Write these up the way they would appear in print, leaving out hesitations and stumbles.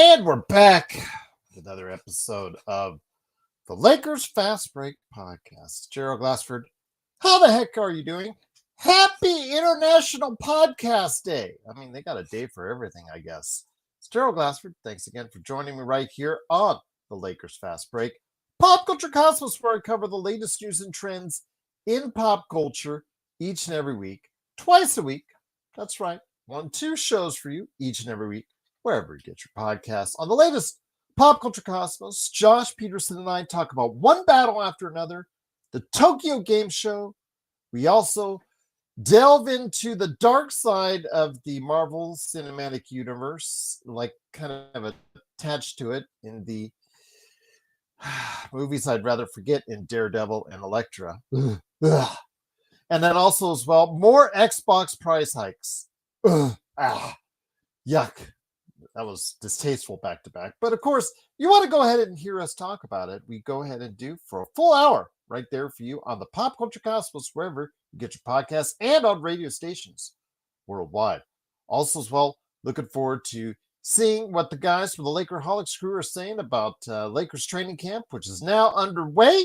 And we're back with another episode of the Lakers Fast Break Podcast. Gerald Glassford, how the heck are you doing? Happy International Podcast Day. I mean, they got a day for everything, I guess. It's Gerald Glassford. Thanks again for joining me right here on the Lakers Fast Break. Pop Culture Cosmos, where I cover the latest news and trends in pop culture each and every week, twice a week. That's right. 2 shows for you each and every week, wherever you get your podcasts. On the latest Pop Culture Cosmos, Josh Peterson and I talk about one battle after another, the Tokyo Game Show. We also delve into the dark side of the Marvel Cinematic Universe, like kind of attached to it in the movies I'd rather forget in Daredevil and Elektra. And then also as well, more Xbox price hikes. Yuck. That was distasteful back to back. But of course, you want to go ahead and hear us talk about it. We go ahead and do for a full hour right there for you on the Pop Culture Cosmos, wherever you get your podcasts and on radio stations worldwide. Also, as well, looking forward to seeing what the guys from the Lakerholics crew are saying about Lakers training camp, which is now underway.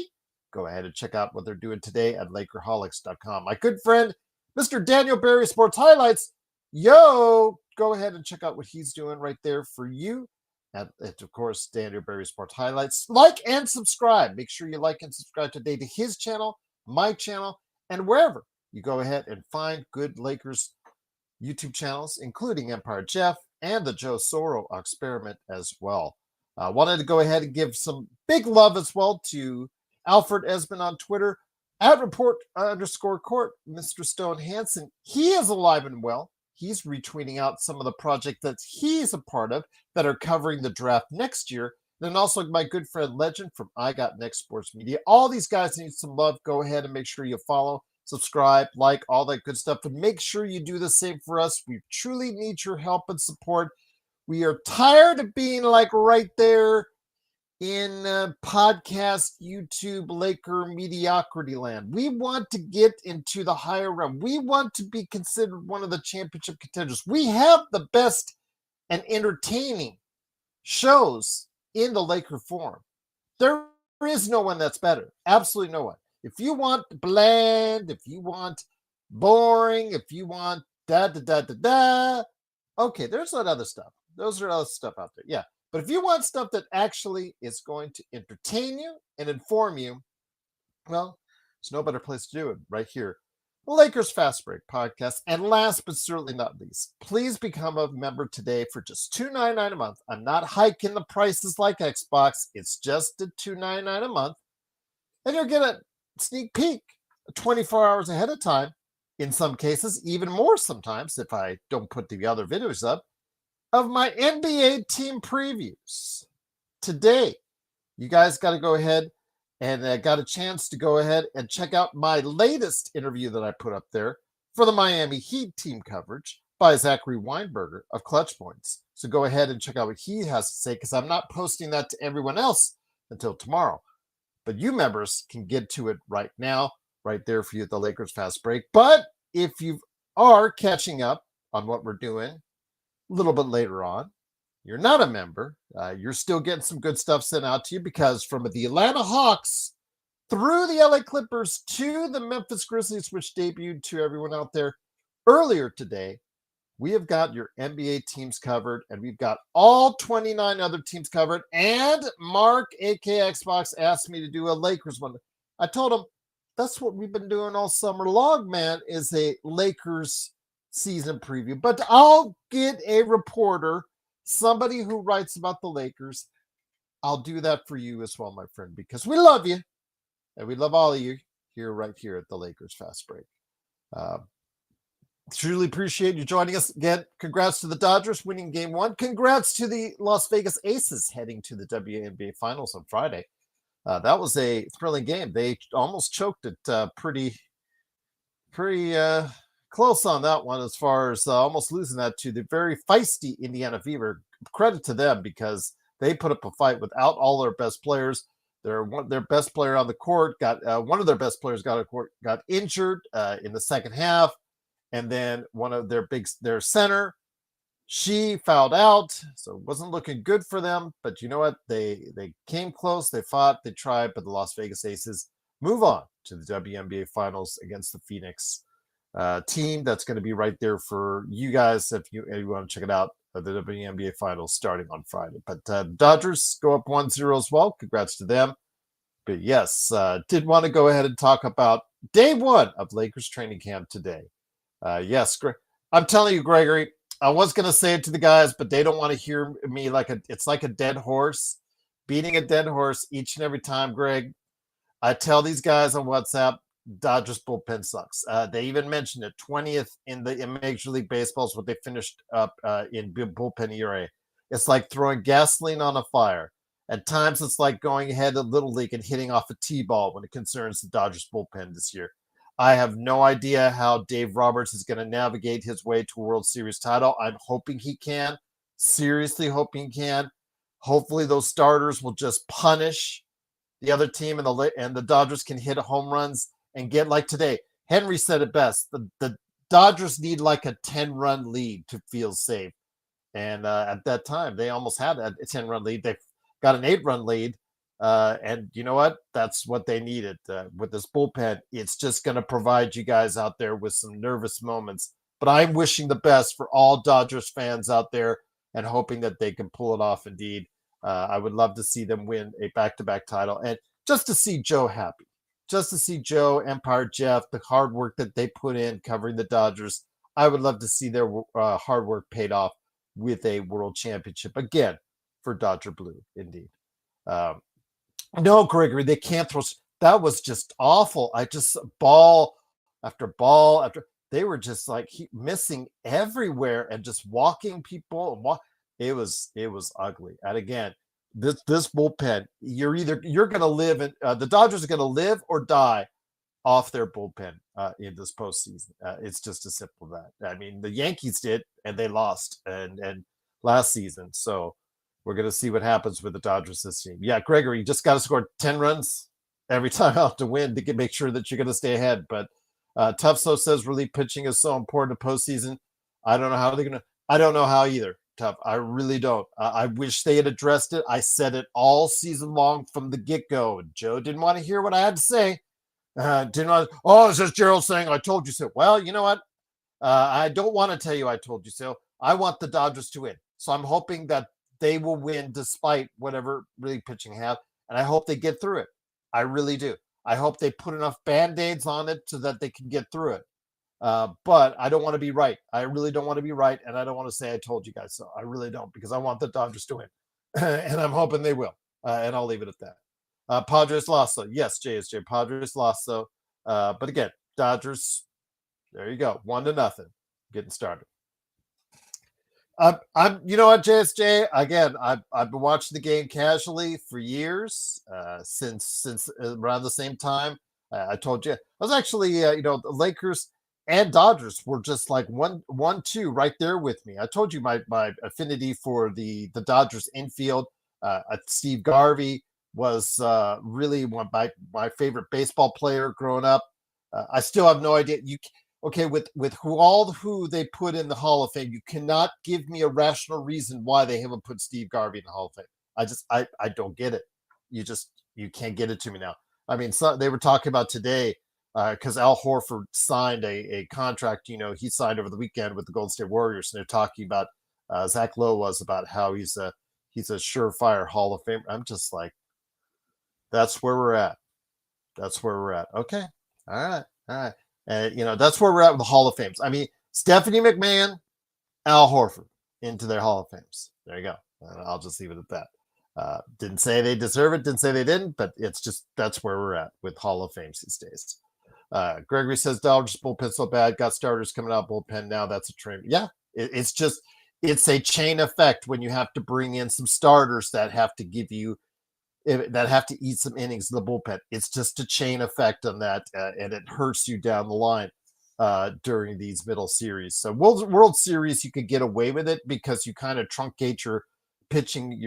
Go ahead and check out what they're doing today at Lakerholics.com. My good friend, Mr. Daniel Berry Sports Highlights. Yo, go ahead and check out what he's doing right there for you. And of course, Daniel Berry Sports Highlights. Like and subscribe. Make sure you like and subscribe today to his channel, my channel, and wherever you go ahead and find good Lakers YouTube channels, including Empire Jeff and the Joe Soro Experiment as well. Wanted to go ahead and give some big love as well to Alfred Esmond on Twitter, at report_court, Mr. Stone Hansen. He is alive and well. He's retweeting out some of the projects that he's a part of that are covering the draft next year. And then also my good friend Legend from I Got Next Sports Media. All these guys need some love. Go ahead and make sure you follow, subscribe, like, all that good stuff. And make sure you do the same for us. We truly need your help and support. We are tired of being like right there in podcast, YouTube, Laker mediocrity land. We want to get into the higher realm. We want to be considered one of the championship contenders. We have the best and entertaining shows in the Laker Forum. There is no one that's better. Absolutely no one. If you want bland, if you want boring, if you want okay, there's that other stuff. Those are other stuff out there. Yeah. But if you want stuff that actually is going to entertain you and inform you, well, there's no better place to do it right here. The Lakers Fast Break Podcast. And last but certainly not least, please become a member today for just $2.99 a month. I'm not hiking the prices like Xbox. It's just a $2.99 a month. And you'll get a sneak peek 24 hours ahead of time. In some cases, even more sometimes if I don't put the other videos up, of my NBA team previews. Today, you guys got to go ahead and got a chance to go ahead and check out my latest interview that I put up there for the Miami Heat team coverage by Zachary Weinberger of Clutch Points. So go ahead and check out what he has to say, because I'm not posting that to everyone else until tomorrow. But you members can get to it right now, right there for you at the Lakers Fast Break. But if you are catching up on what we're doing a little bit later on, you're not a member, you're still getting some good stuff sent out to you, because from the Atlanta Hawks through the LA Clippers to the Memphis Grizzlies, which debuted to everyone out there earlier today, we have got your NBA teams covered, and we've got all 29 other teams covered. And Mark, aka Xbox, asked me to do a Lakers one. I told him that's what we've been doing all summer long, man, is a Lakers season preview. But I'll get a reporter, somebody who writes about the Lakers. I'll do that for you as well, my friend, because we love you, and we love all of you right here at the Lakers Fast Break. Truly appreciate you joining us again. Congrats to the Dodgers winning game 1. Congrats to the Las Vegas Aces heading to the WNBA Finals on Friday. That was a thrilling game. They almost choked it pretty close on that one, as far as almost losing that to the very feisty Indiana Fever. Credit to them, because they put up a fight without all their best players. Their best player on the court one of their best players got injured in the second half, and then one of their center She fouled out, so it wasn't looking good for them. But you know what? They came close. They fought. They tried, but the Las Vegas Aces move on to the WNBA Finals against the Phoenix team. That's going to be right there for you guys if you want to check it out. The WNBA Finals starting on Friday. But Dodgers go up 1-0 as well. Congrats to them. But yes, did want to go ahead and talk about day one of Lakers training camp today. Yes, I'm telling you, Gregory, I was going to say it to the guys, but they don't want to hear me it's like a dead horse, beating a dead horse each and every time, Greg. I tell these guys on WhatsApp, Dodgers bullpen sucks. They even mentioned it, 20th in Major League Baseball is what they finished up in bullpen ERA. It's like throwing gasoline on a fire. At times, it's like going ahead to Little League and hitting off a T-ball when it concerns the Dodgers bullpen this year. I have no idea how Dave Roberts is going to navigate his way to a World Series title. I'm hoping he can. Seriously hoping he can. Hopefully those starters will just punish the other team, and the Dodgers can hit home runs and get like today. Henry said it best. The Dodgers need like a 10-run lead to feel safe. And at that time, they almost had a 10-run lead. They got an 8-run lead. And you know what? That's what they needed with this bullpen. It's just going to provide you guys out there with some nervous moments. But I'm wishing the best for all Dodgers fans out there and hoping that they can pull it off indeed. I would love to see them win a back-to-back title and just to see Joe happy. Just to see Joe, Empire Jeff, the hard work that they put in covering the Dodgers. I would love to see their hard work paid off with a world championship again for Dodger Blue, indeed. No, Gregory, they can't throw. That was just awful. I just ball after ball after. They were just like missing everywhere and just walking people. It was ugly. And again, this bullpen, you're going to live in the Dodgers are going to live or die off their bullpen in this postseason. It's just as simple as that. I mean, the Yankees did, and they lost and last season. So we're going to see what happens with the Dodgers this team. Yeah, Gregory, you just got to score 10 runs every time out to win to make sure that you're going to stay ahead. But Tufso says relief pitching is so important to postseason. I don't know how they're going to. I don't know how either, Tuff. I really don't. I wish they had addressed it. I said it all season long from the get-go. Joe didn't want to hear what I had to say. Didn't want to, oh, it's just Gerald saying, I told you so. Well, you know what? I don't want to tell you I told you so. I want the Dodgers to win. So I'm hoping that they will win despite whatever really pitching have. And I hope they get through it. I really do. I hope they put enough Band-Aids on it so that they can get through it. But I don't want to be right. I really don't want to be right. And I don't want to say I told you guys so. I really don't, because I want the Dodgers to win. And I'm hoping they will. And I'll leave it at that. Padres lost, though. Yes, JSJ. Padres lost, though. But again, Dodgers, there you go. 1-0. Getting started. You know what, JSJ? Again, I've been watching the game casually for years, since around the same time. I told you I was actually, the Lakers and Dodgers were just like 1-2 right there with me. I told you my affinity for the Dodgers infield. Steve Garvey was really my favorite baseball player growing up. I still have no idea. Okay, with who they put in the Hall of Fame, you cannot give me a rational reason why they haven't put Steve Garvey in the Hall of Fame. I don't get it. You can't get it to me now. I mean, they were talking about today because Al Horford signed a contract. He signed over the weekend with the Golden State Warriors, and they're talking about Zach Lowe was about how he's a surefire Hall of Fame. I'm just like, that's where we're at. That's where we're at. Okay, all right. That's where we're at with the Hall of Fames. I mean, Stephanie McMahon, Al Horford into their Hall of Fames. There you go. I'll just leave it at that. Didn't say they deserve it. Didn't say they didn't, but it's just that's where we're at with Hall of Fames these days. Gregory says Dodgers bullpen so bad. Got starters coming out bullpen now. That's a train. Yeah, it's a chain effect when you have to bring in some starters that have to give you that have to eat some innings in the bullpen. It's just a chain effect on that, and it hurts you down the line during these middle series. So World Series, you could get away with it because you kind of truncate your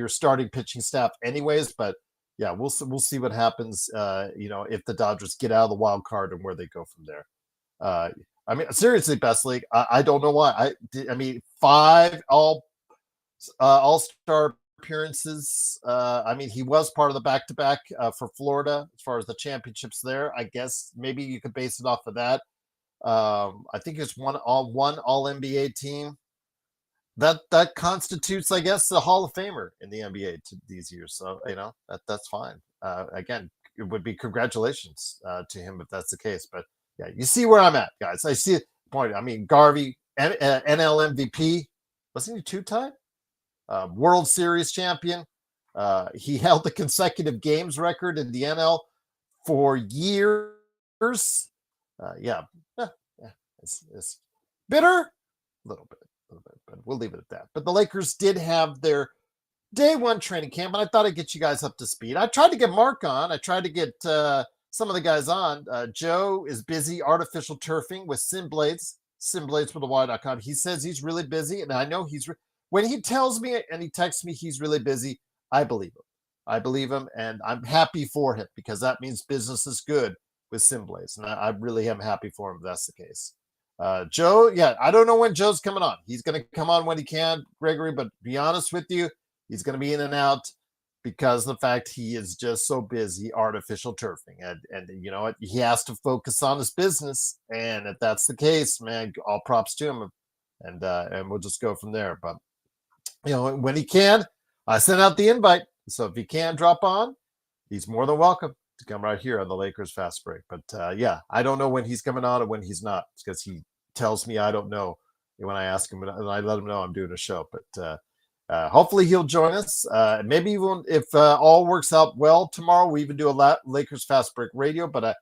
starting pitching staff anyways. But yeah, we'll see what happens. If the Dodgers get out of the wild card and where they go from there. I mean, seriously, best league. I don't know why. I mean, 5 all-star appearances. I mean, he was part of the back-to-back for Florida as far as the championships there. I guess maybe you could base it off of that. I think it's one all NBA team. That constitutes, I guess, the Hall of Famer in the NBA these years. So that's fine. Again, it would be congratulations to him if that's the case. But yeah, you see where I'm at, guys. I see the point. I mean, Garvey, NL MVP, wasn't he 2-time World Series champion? He held the consecutive games record in the NL for years. Yeah, it's bitter, a little bit, but we'll leave it at that. But the Lakers did have their day one training camp, and I thought I'd get you guys up to speed. I tried to get Mark on. I tried to get some of the guys on. Joe is busy artificial turfing with SimBlades with a Y.com. He says he's really busy, and I know when he tells me and he texts me he's really busy, I believe him. I believe him, and I'm happy for him because that means business is good with SimBlades, and I really am happy for him if that's the case. Joe, yeah, I don't know when Joe's coming on. He's going to come on when he can, Gregory, but to be honest with you, he's going to be in and out because of the fact he is just so busy artificial turfing. And you know what? He has to focus on his business. And if that's the case, man, all props to him. And we'll just go from there. But, when he can, I sent out the invite. So if he can drop on, he's more than welcome to come right here on the Lakers Fast Break. But yeah, I don't know when he's coming on or when he's not because he tells me I don't know when I ask him and I let him know I'm doing a show. But hopefully he'll join us. Maybe even if all works out well tomorrow, we even do a Lakers Fast Break radio, but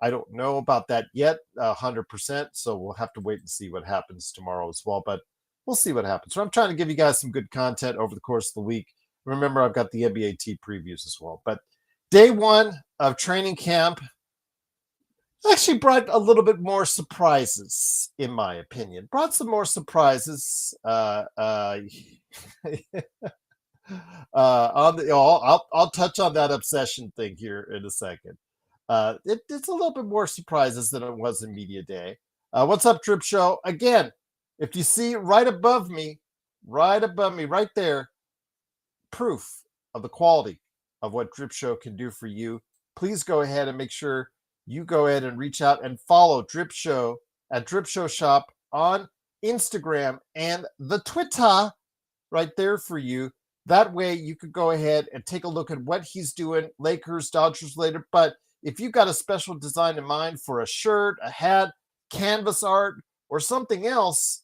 I don't know about that yet 100%. So we'll have to wait and see what happens tomorrow as well. But we'll see what happens. So I'm trying to give you guys some good content over the course of the week. Remember, I've got the NBA T previews as well. But day one of training camp actually brought a little bit more surprises, in my opinion. Brought some more surprises. I'll touch on that obsession thing here in a second. It's a little bit more surprises than it was in Media Day. What's up, Drip Show? Again, if you see right above me, right there, proof of the quality of what Drip Show can do for you. Please go ahead and make sure you go ahead and reach out and follow Drip Show at Drip Show Shop on Instagram and the Twitter right there for you. That way you could go ahead and take a look at what he's doing, Lakers, Dodgers later. But if you've got a special design in mind for a shirt, a hat, canvas art, or something else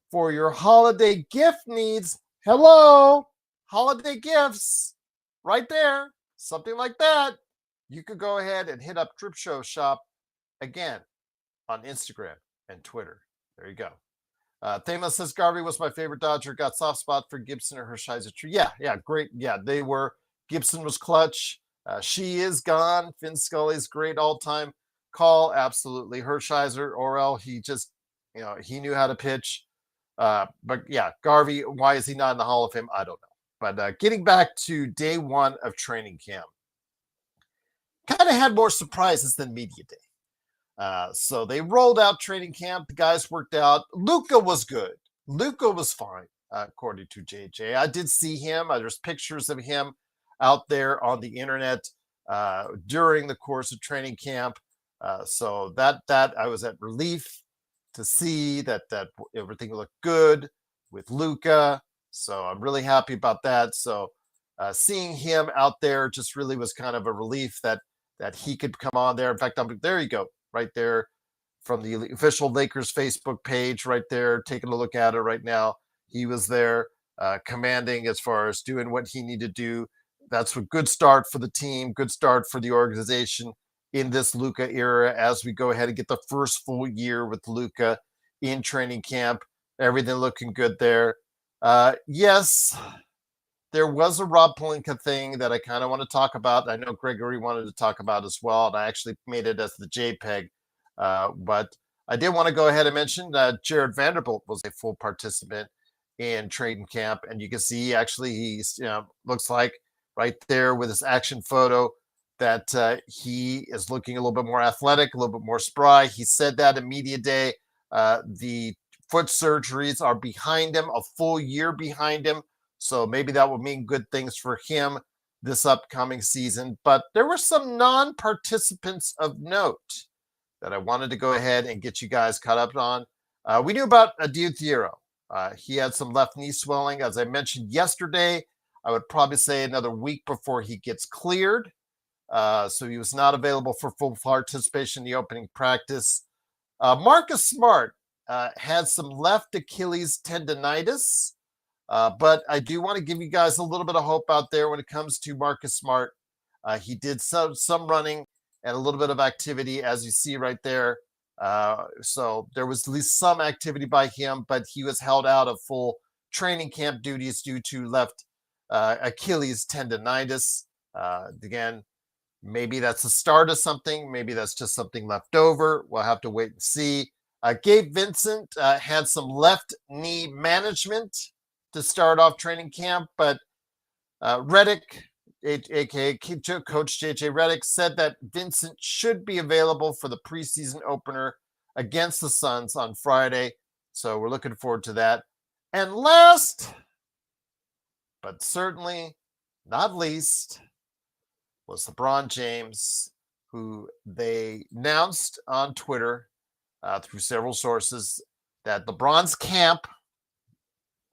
for your holiday gift needs, hello, holiday gifts right there, something like that. You could go ahead and hit up Drip Show Shop again on Instagram and Twitter. There you go. Thema says Garvey was my favorite Dodger. Got soft spot for Gibson or Hershiser. Yeah, great. Yeah, they were. Gibson was clutch. She is gone. Vin Scully's great all-time call. Absolutely. Hershiser, Orel, he just, he knew how to pitch. But yeah, Garvey, why is he not in the Hall of Fame? I don't know. But getting back to day one of training camp, kind of had more surprises than Media Day. So they rolled out training camp. The guys worked out. Luka was good. Luka was fine, according to JJ. I did see him. There's pictures of him out there on the internet during the course of training camp. So that I was at relief to see that everything looked good with Luka. So I'm really happy about that. So seeing him out there just really was kind of a relief that he could come on there. In fact, there you go, right there from the official Lakers Facebook page, right there, taking a look at it right now. He was there commanding as far as doing what he needed to do. That's a good start for the team, good start for the organization in this Luka era as we go ahead and get the first full year with Luka in training camp. Everything looking good there. Yes, there was a Rob Pelinka thing that I kind of want to talk about. I know Gregory wanted to talk about as well, and I actually made it as the JPEG. But I did want to go ahead and mention that Jared Vanderbilt was a full participant in training camp, and you can see actually he's looks like right there with his action photo that he is looking a little bit more athletic, a little bit more spry. He said that in media day. The foot surgeries are behind him, a full year behind him. So maybe that will mean good things for him this upcoming season. But there were some non-participants of note that I wanted to go ahead and get you guys caught up on. We knew about Adil Thiero. He had some left knee swelling. As I mentioned yesterday, I would probably say another week before he gets cleared. So he was not available for full participation in the opening practice. Marcus Smart had some left Achilles tendonitis, but I do want to give you guys a little bit of hope out there when it comes to Marcus Smart. He did some running and a little bit of activity, as you see right there. So there was at least some activity by him, but he was held out of full training camp duties due to left Achilles tendonitis. Again, maybe that's the start of something. Maybe that's just something left over. We'll have to wait and see. Gabe Vincent had some left knee management to start off training camp, but Reddick, aka Coach JJ Reddick, said that Vincent should be available for the preseason opener against the Suns on Friday. So we're looking forward to that. And last, but certainly not least, was LeBron James, who they announced on Twitter through several sources that LeBron's camp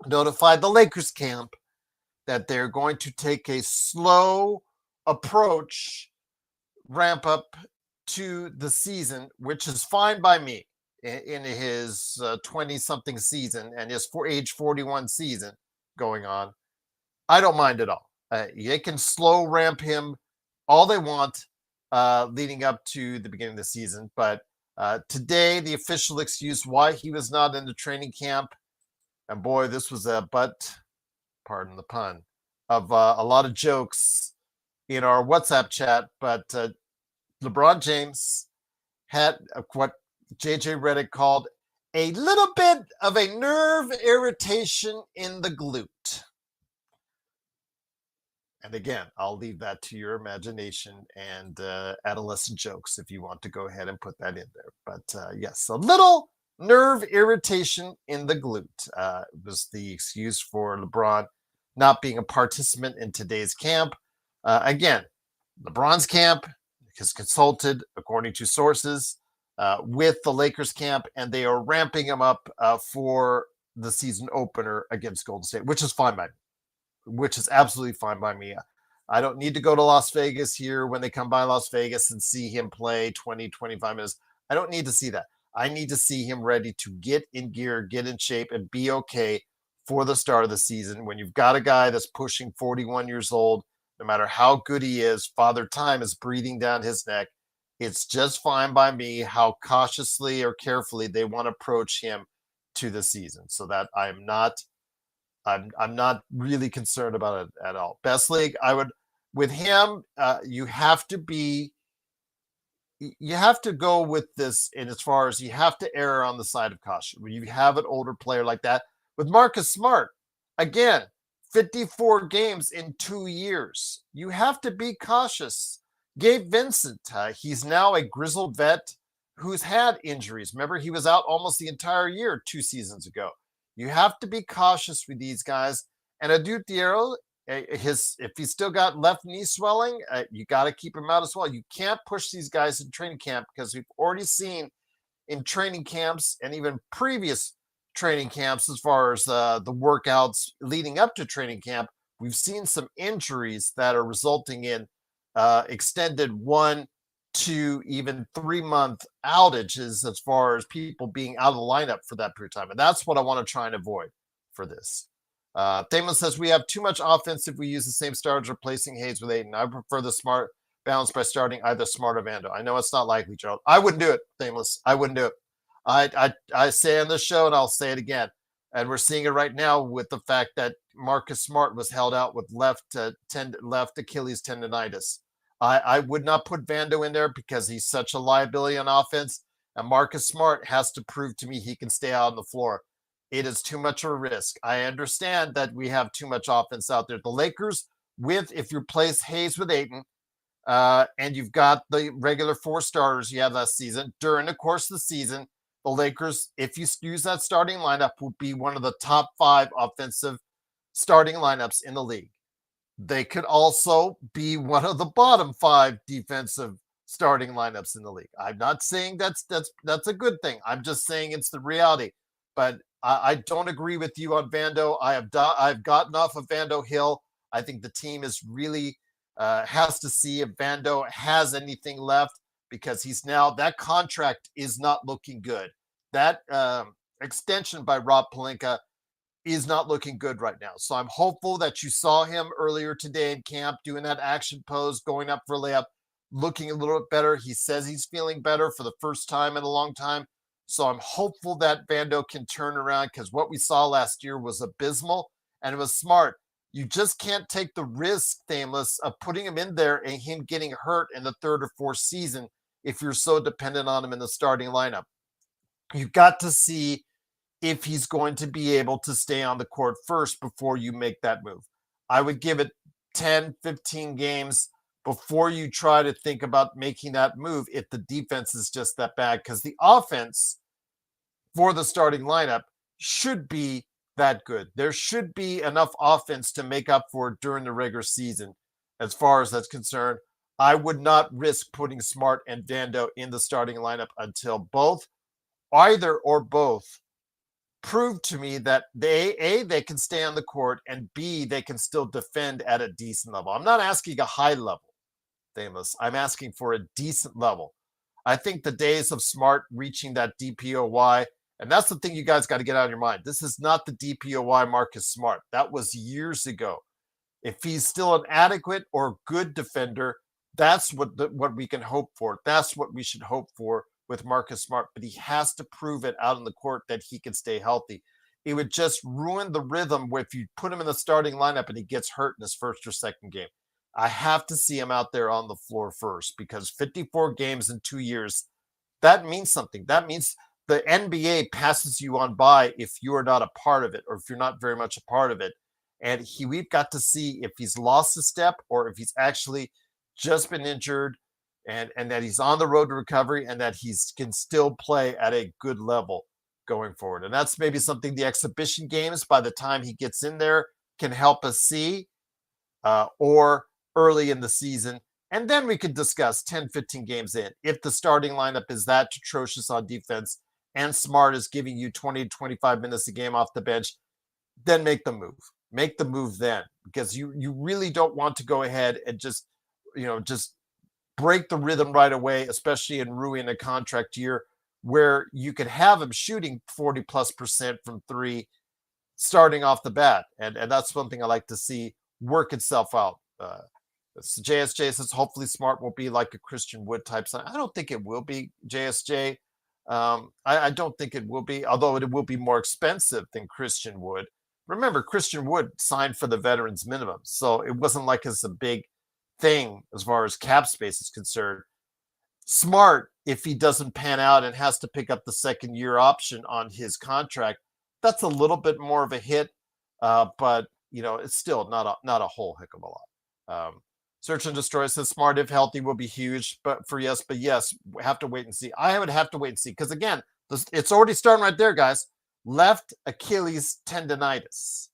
notified the Lakers camp that they're going to take a slow approach, ramp up to the season, which is fine by me in his 20-something season and his age 41 season going on. I don't mind at all. They can slow ramp him all they want leading up to the beginning of the season. But today, the official excuse why he was not in the training camp, and boy, this was a butt, pardon the pun, of a lot of jokes in our WhatsApp chat. But LeBron James had what JJ Redick called a little bit of a nerve irritation in the glute. And again, I'll leave that to your imagination and adolescent jokes if you want to go ahead and put that in there. But yes, a little nerve irritation in the glute was the excuse for LeBron not being a participant in today's camp. Again, LeBron's camp has consulted, according to sources, with the Lakers camp, and they are ramping him up for the season opener against Golden State, which is fine by me. Which is absolutely fine by me. I don't need to go to Las Vegas here when they come by Las Vegas and see him play 20, 25 minutes. I don't need to see that. I need to see him ready to get in gear, get in shape, and be okay for the start of the season. When you've got a guy that's pushing 41 years old, no matter how good he is, Father Time is breathing down his neck. It's just fine by me how cautiously or carefully they want to approach him to the season, so that I'm not really concerned about it at all. Best league, I would with him. You have to go with this, and as far as you have to err on the side of caution when you have an older player like that. With Marcus Smart, again, 54 games in 2 years. You have to be cautious. Gabe Vincent, he's now a grizzled vet who's had injuries. Remember, he was out almost the entire year 2 seasons ago. You have to be cautious with these guys. And Adil Thiero, if he's still got left knee swelling, you got to keep him out as well. You can't push these guys in training camp because we've already seen in training camps and even previous training camps, as far as the workouts leading up to training camp, we've seen some injuries that are resulting in extended 1, 2, even 3-month outages as far as people being out of the lineup for that period of time. And that's what I want to try and avoid for this. Thaman says we have too much offense if we use the same starters replacing Hayes with Ayton. I prefer the Smart balance by starting either Smart or Vando. I know it's not likely, Gerald. I wouldn't do it, Thameless. I wouldn't do it. I say on this show, and I'll say it again, and we're seeing it right now with the fact that Marcus Smart was held out with left Achilles tendonitis. I would not put Vando in there because he's such a liability on offense, and Marcus Smart has to prove to me he can stay out on the floor. It is too much of a risk. I understand that we have too much offense out there. The Lakers, if you replace Hayes with Ayton, and you've got the regular 4 starters you have last season. During the course of the season, the Lakers, if you use that starting lineup, will be one of the top 5 offensive starting lineups in the league. They could also be one of the bottom 5 defensive starting lineups in the league. I'm not saying that's a good thing. I'm just saying it's the reality. But I don't agree with you on Vando. I've gotten off of Vando Hill. I think the team is really has to see if Vando has anything left, because he's now, that contract is not looking good. That extension by Rob Pelinka is not looking good right now. So I'm hopeful that you saw him earlier today in camp doing that action pose, going up for a layup, looking a little bit better. He says he's feeling better for the first time in a long time. So I'm hopeful that Vando can turn around, because what we saw last year was abysmal, and it was smart. You just can't take the risk, Thameless, of putting him in there and him getting hurt in the 3rd or 4th season if you're so dependent on him in the starting lineup. You've got to see if he's going to be able to stay on the court first before you make that move. I would give it 10, 15 games before you try to think about making that move if the defense is just that bad, because the offense for the starting lineup should be that good. There should be enough offense to make up for it during the regular season. As far as that's concerned, I would not risk putting Smart and Vando in the starting lineup until either or both prove to me that they can stay on the court, and B, they can still defend at a decent level. I'm not asking a high level, Thameless. I'm asking for a decent level. I think the days of Smart reaching that DPOY, and that's the thing you guys got to get out of your mind. This is not the DPOY Marcus Smart. That was years ago. If he's still an adequate or good defender, that's what we can hope for. That's what we should hope for with Marcus Smart. But he has to prove it out on the court that he can stay healthy. It would just ruin the rhythm if you put him in the starting lineup and he gets hurt in his first or second game. I have to see him out there on the floor first, because 54 games in 2 years, that means something. That means the NBA passes you on by if you are not a part of it, or if you're not very much a part of it. And we've got to see if he's lost a step, or if he's actually just been injured, and that he's on the road to recovery, and that he can still play at a good level going forward. And that's maybe something the exhibition games, by the time he gets in there, can help us see, or early in the season. And then we could discuss 10, 15 games in. If the starting lineup is that atrocious on defense and Smart is giving you 20 to 25 minutes a game off the bench, then make the move. Make the move then, because you really don't want to go ahead and just break the rhythm right away, especially in ruining a contract year where you could have him shooting 40+% from 3 starting off the bat. And that's one thing I like to see work itself out. JSJ says hopefully Smart will be like a Christian Wood type sign. I don't think it will be, JSJ. I don't think it will be, although it will be more expensive than Christian Wood. Remember, Christian Wood signed for the veterans minimum, so it wasn't like it's a big thing as far as cap space is concerned. Smart, if he doesn't pan out and has to pick up the second year option on his contract, that's a little bit more of a hit, but it's still not a whole heck of a lot. Search and Destroy says Smart, if healthy, will be huge, but yes, we have to wait and see. I would have to wait and see, because again, it's already starting right there, guys. Left Achilles tendonitis.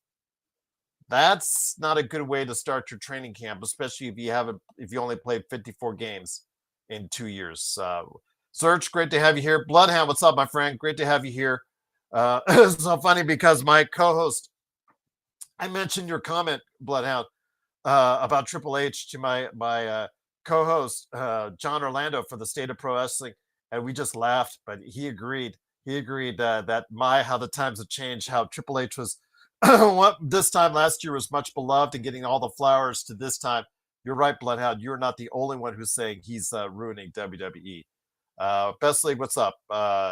That's not a good way to start your training camp, especially if you only played 54 games in 2 years. Search, great to have you here. Bloodhound, what's up, my friend? Great to have you here. It's so funny because my co-host, I mentioned your comment, Bloodhound, about Triple H to my co-host, John Orlando, for the State of Pro Wrestling, and we just laughed, but he agreed. He agreed that how the times have changed, how Triple H was this time last year was much beloved and getting all the flowers, to this time. You're right, Bloodhound. You're not the only one who's saying he's ruining WWE. Best League, what's up?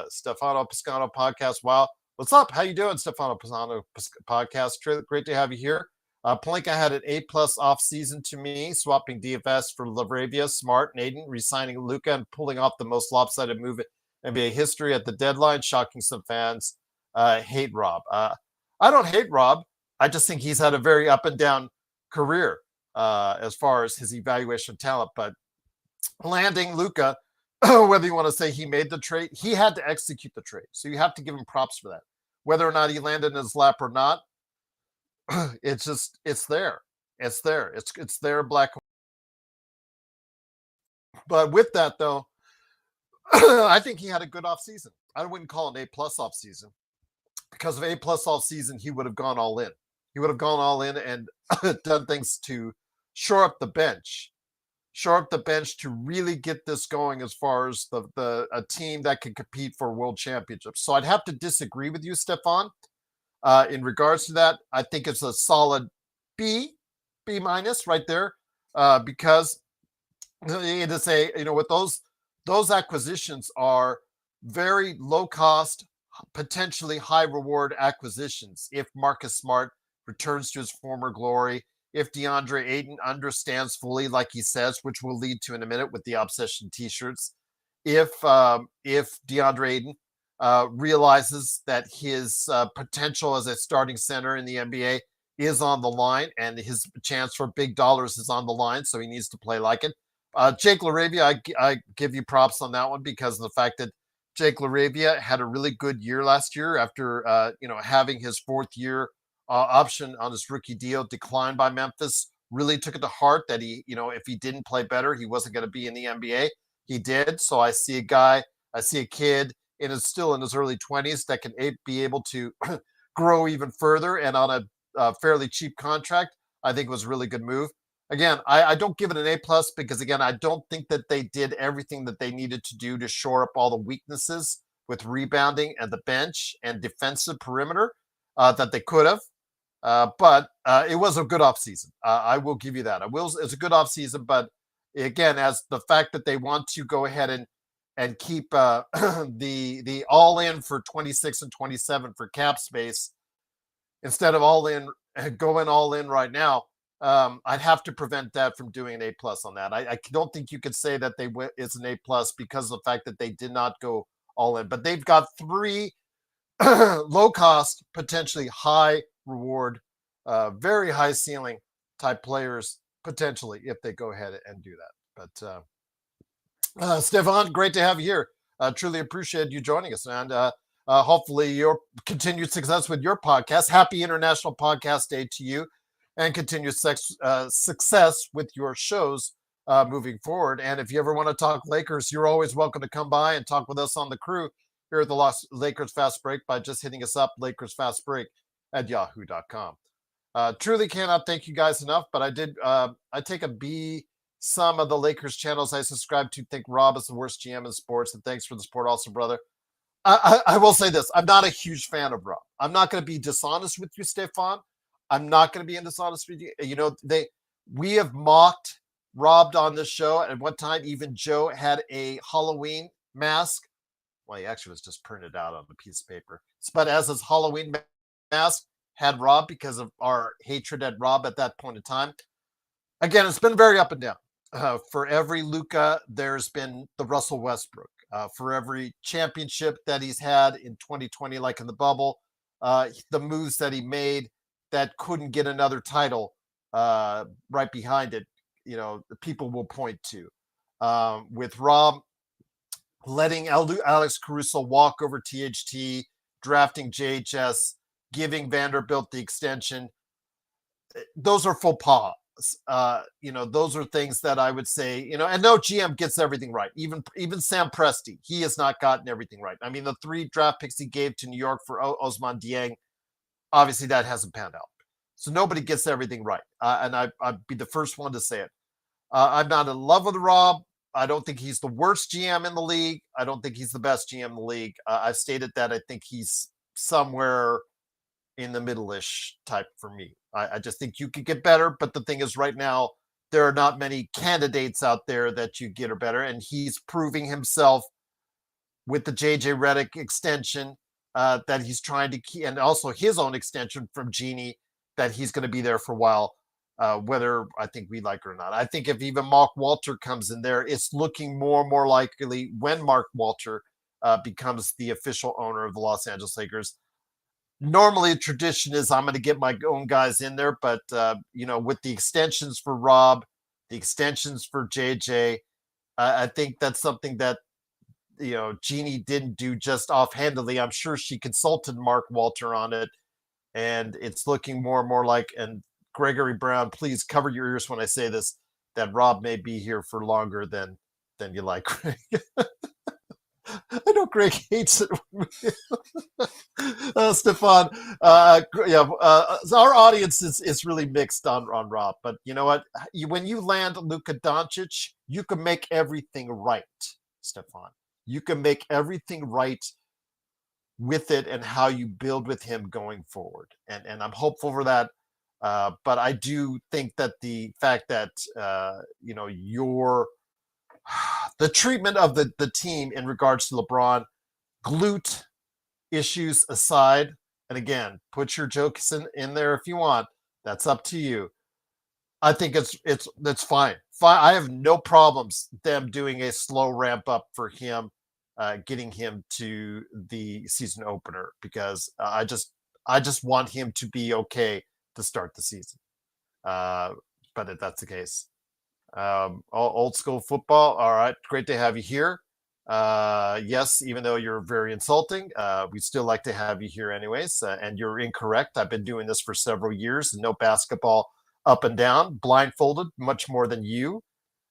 Stefano Piscano podcast. Wow. What's up? How you doing, Stefano Piscano podcast? Great to have you here. Pelinka had an A+ off season to me, swapping DFS for Lavravia, Smart, and Aiden, re-signing Luka, and pulling off the most lopsided move in NBA history at the deadline, shocking some fans. Hate Rob. I don't hate Rob. I just think he's had a very up and down career as far as his evaluation of talent. But landing Luka, whether you want to say he made the trade, he had to execute the trade. So you have to give him props for that. Whether or not he landed in his lap or not, it's there. It's there. It's there, black. But with that though, I think he had a good off season. I wouldn't call it an A+ off season, because of A+ off season, he would have gone all in. He would have gone all in and done things to shore up the bench, to really get this going as far as the a team that can compete for world championships. So I'd have to disagree with you, Stefan. In regards to that, I think it's a solid B minus right there, because it is a, with those acquisitions are very low cost, potentially high reward acquisitions. If Marcus Smart returns to his former glory, if DeAndre Ayton understands fully, like he says, which we'll lead to in a minute with the Obsession T-shirts, if DeAndre Ayton realizes that his potential as a starting center in the NBA is on the line and his chance for big dollars is on the line, so he needs to play like it. Jake LaRavia, I give you props on that one, because of the fact that Jake LaRavia had a really good year last year after having his fourth year option on his rookie deal declined by Memphis. Really took it to heart that he, if he didn't play better, he wasn't going to be in the NBA. He did. So I see a kid still in his early 20s that can be able to grow even further, and on a fairly cheap contract, I think it was a really good move. Again, I don't give it an A+, because again, I don't think that they did everything that they needed to do to shore up all the weaknesses with rebounding and the bench and defensive perimeter that they could have. But it was a good offseason. I will give you that. It's a good offseason, but again, as the fact that they want to go ahead and keep the all in for 26 and 27 for cap space instead of going all in right now. I'd have to prevent that from doing an A+ on that. I don't think you could say that it's an A+ because of the fact that they did not go all in. But they've got three low cost, potentially high reward, very high ceiling type players potentially if they go ahead and do that. But Stefan, great to have you here. Truly appreciate you joining us, and hopefully your continued success with your podcast. Happy International Podcast Day to you, and continued success with your shows moving forward. And if you ever want to talk Lakers, you're always welcome to come by and talk with us on the crew here at the Lakers Fast Break by just hitting us up, LakersFastBreak@yahoo.com. Truly cannot thank you guys enough, but I take a B. Some of the Lakers channels I subscribe to think Rob is the worst GM in sports, and thanks for the support also, brother. I will say this. I'm not a huge fan of Rob. I'm not going to be dishonest with you, Stefan. I'm not going to be dishonest with you. We have mocked Rob on this show. At one time, even Joe had a Halloween mask. Well, he actually was just printed out on a piece of paper. But as his Halloween mask had Rob because of our hatred at Rob at that point in time. Again, it's been very up and down. For every Luka, there's been the Russell Westbrook. For every championship that he's had in 2020, like in the bubble, the moves that he made that couldn't get another title right behind it, people will point to. With Rob letting Alex Caruso walk over THT, drafting JHS, giving Vanderbilt the extension, those are faux pas. Those are things that I would say, and no GM gets everything right. Even Sam Presti, he has not gotten everything right. I mean, the 3 draft picks he gave to New York for Ousmane Dieng, obviously that hasn't panned out. So nobody gets everything right. And I'd be the first one to say it. I'm not in love with Rob. I don't think he's the worst GM in the league. I don't think he's the best GM in the league. I've stated that I think he's somewhere in the middle-ish type for me. I just think you could get better, but the thing is right now, there are not many candidates out there that you get are better, and he's proving himself with the JJ Redick extension that he's trying to keep, and also his own extension from Genie, that he's going to be there for a while, whether I think we like it or not. I think if even Mark Walter comes in there, it's looking more and more likely when Mark Walter becomes the official owner of the Los Angeles Lakers. Normally, tradition is I'm going to get my own guys in there, but with the extensions for Rob, the extensions for JJ, I think that's something that Jeannie didn't do just offhandedly. I'm sure she consulted Mark Walter on it, and it's looking more and more like. And Gregory Brown, please cover your ears when I say this. That Rob may be here for longer than you like, Greg. I know Greg hates it. Stefan, yeah, our audience is really mixed on Rob, but you know what? When you land Luka Doncic, you can make everything right, Stefan. You can make everything right with it and how you build with him going forward. And I'm hopeful for that. But I do think that the fact that your the treatment of the team in regards to LeBron, glute issues aside, and again, put your jokes in there if you want. That's up to you. I think that's fine. Fine. I have no problems them doing a slow ramp up for him, getting him to the season opener because I just want him to be okay to start the season. But if that's the case, old school football. All right, great to have you here. Yes, even though you're very insulting, we still like to have you here anyways. And you're incorrect. I've been doing this for several years. No basketball up and down, blindfolded, much more than you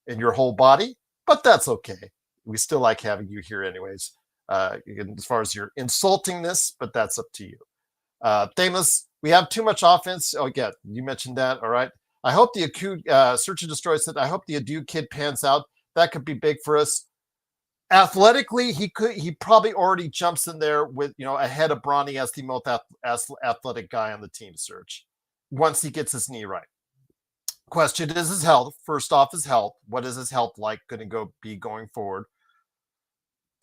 in your whole body. But that's okay. We still like having you here anyways. As far as your insultingness, but that's up to you. Thamus, we have too much offense. Oh, yeah, you mentioned that. All right. I hope the acute Search and Destroy said, I hope the Adu kid pans out. That could be big for us. Athletically, he probably already jumps in there with ahead of Bronny as the most athletic guy on the team. Search once he gets his knee right. Question is his health. First off, his health. What is his health like going to be going forward?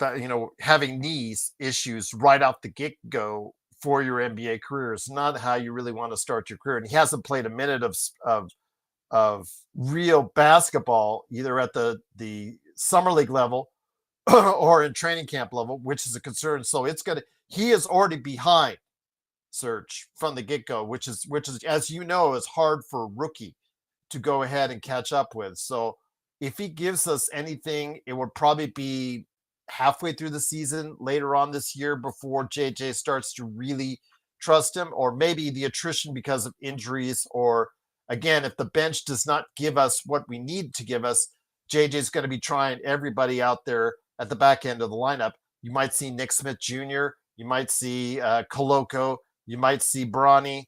That having knees issues right off the get go for your NBA career is not how you really want to start your career. And he hasn't played a minute of real basketball either at the summer league level or in training camp level, which is a concern. So he is already behind Search from the get-go, which is as you know is hard for a rookie to go ahead and catch up with. So if he gives us anything, it would probably be halfway through the season later on this year before JJ starts to really trust him, or maybe the attrition because of injuries, or again, if the bench does not give us what we need to give us, JJ is going to be trying everybody out there at the back end of the lineup. You might see Nick Smith Jr., you might see Koloko, you might see Bronny,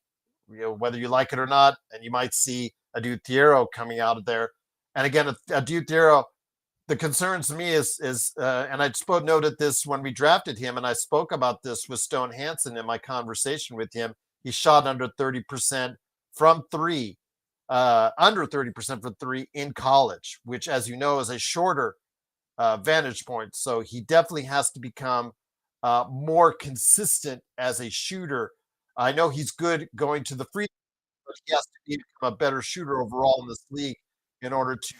whether you like it or not, and you might see Adu Thiero coming out of there. And again, Adu Thiero, the concerns to me is and I noted this when we drafted him, and I spoke about this with Stone Hansen in my conversation with him. He shot under 30% from three, under 30% from three in college, which, as you know, is a shorter vantage point. So he definitely has to become more consistent as a shooter. I know he's good going to the free, but he has to become a better shooter overall in this league in order to.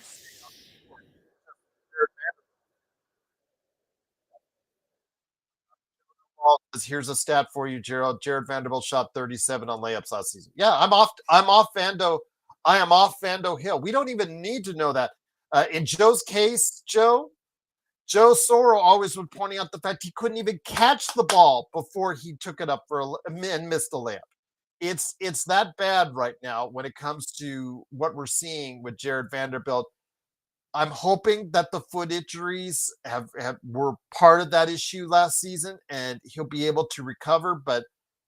Here's a stat for you, Gerald. Jared Vanderbilt shot 37 on layups last season. Yeah, I'm off. Vando. I am off Vando Hill. We don't even need to know that. In Joe's case, Joe Soro always would pointing out the fact he couldn't even catch the ball before he took it up and missed the layup. It's that bad right now when it comes to what we're seeing with Jared Vanderbilt. I'm hoping that the foot injuries were part of that issue last season and he'll be able to recover. But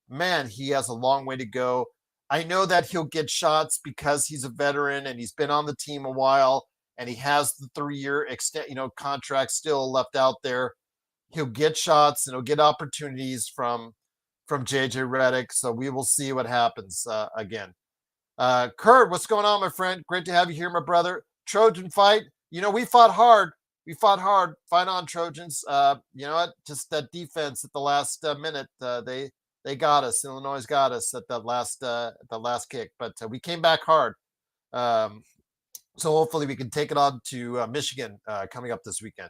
man, he has a long way to go. I know that he'll get shots because he's a veteran and he's been on the team a while and he has the 3-year contract still left out there. He'll get shots and he'll get opportunities from JJ Redick. So we will see what happens again. Kurt, what's going on, my friend? Great to have you here, my brother. Trojan fight. We fought hard. Fight on, Trojans. You know what? Just that defense at the last minute. They got us. Illinois got us at the last kick, but we came back hard. So hopefully we can take it on to Michigan coming up this weekend.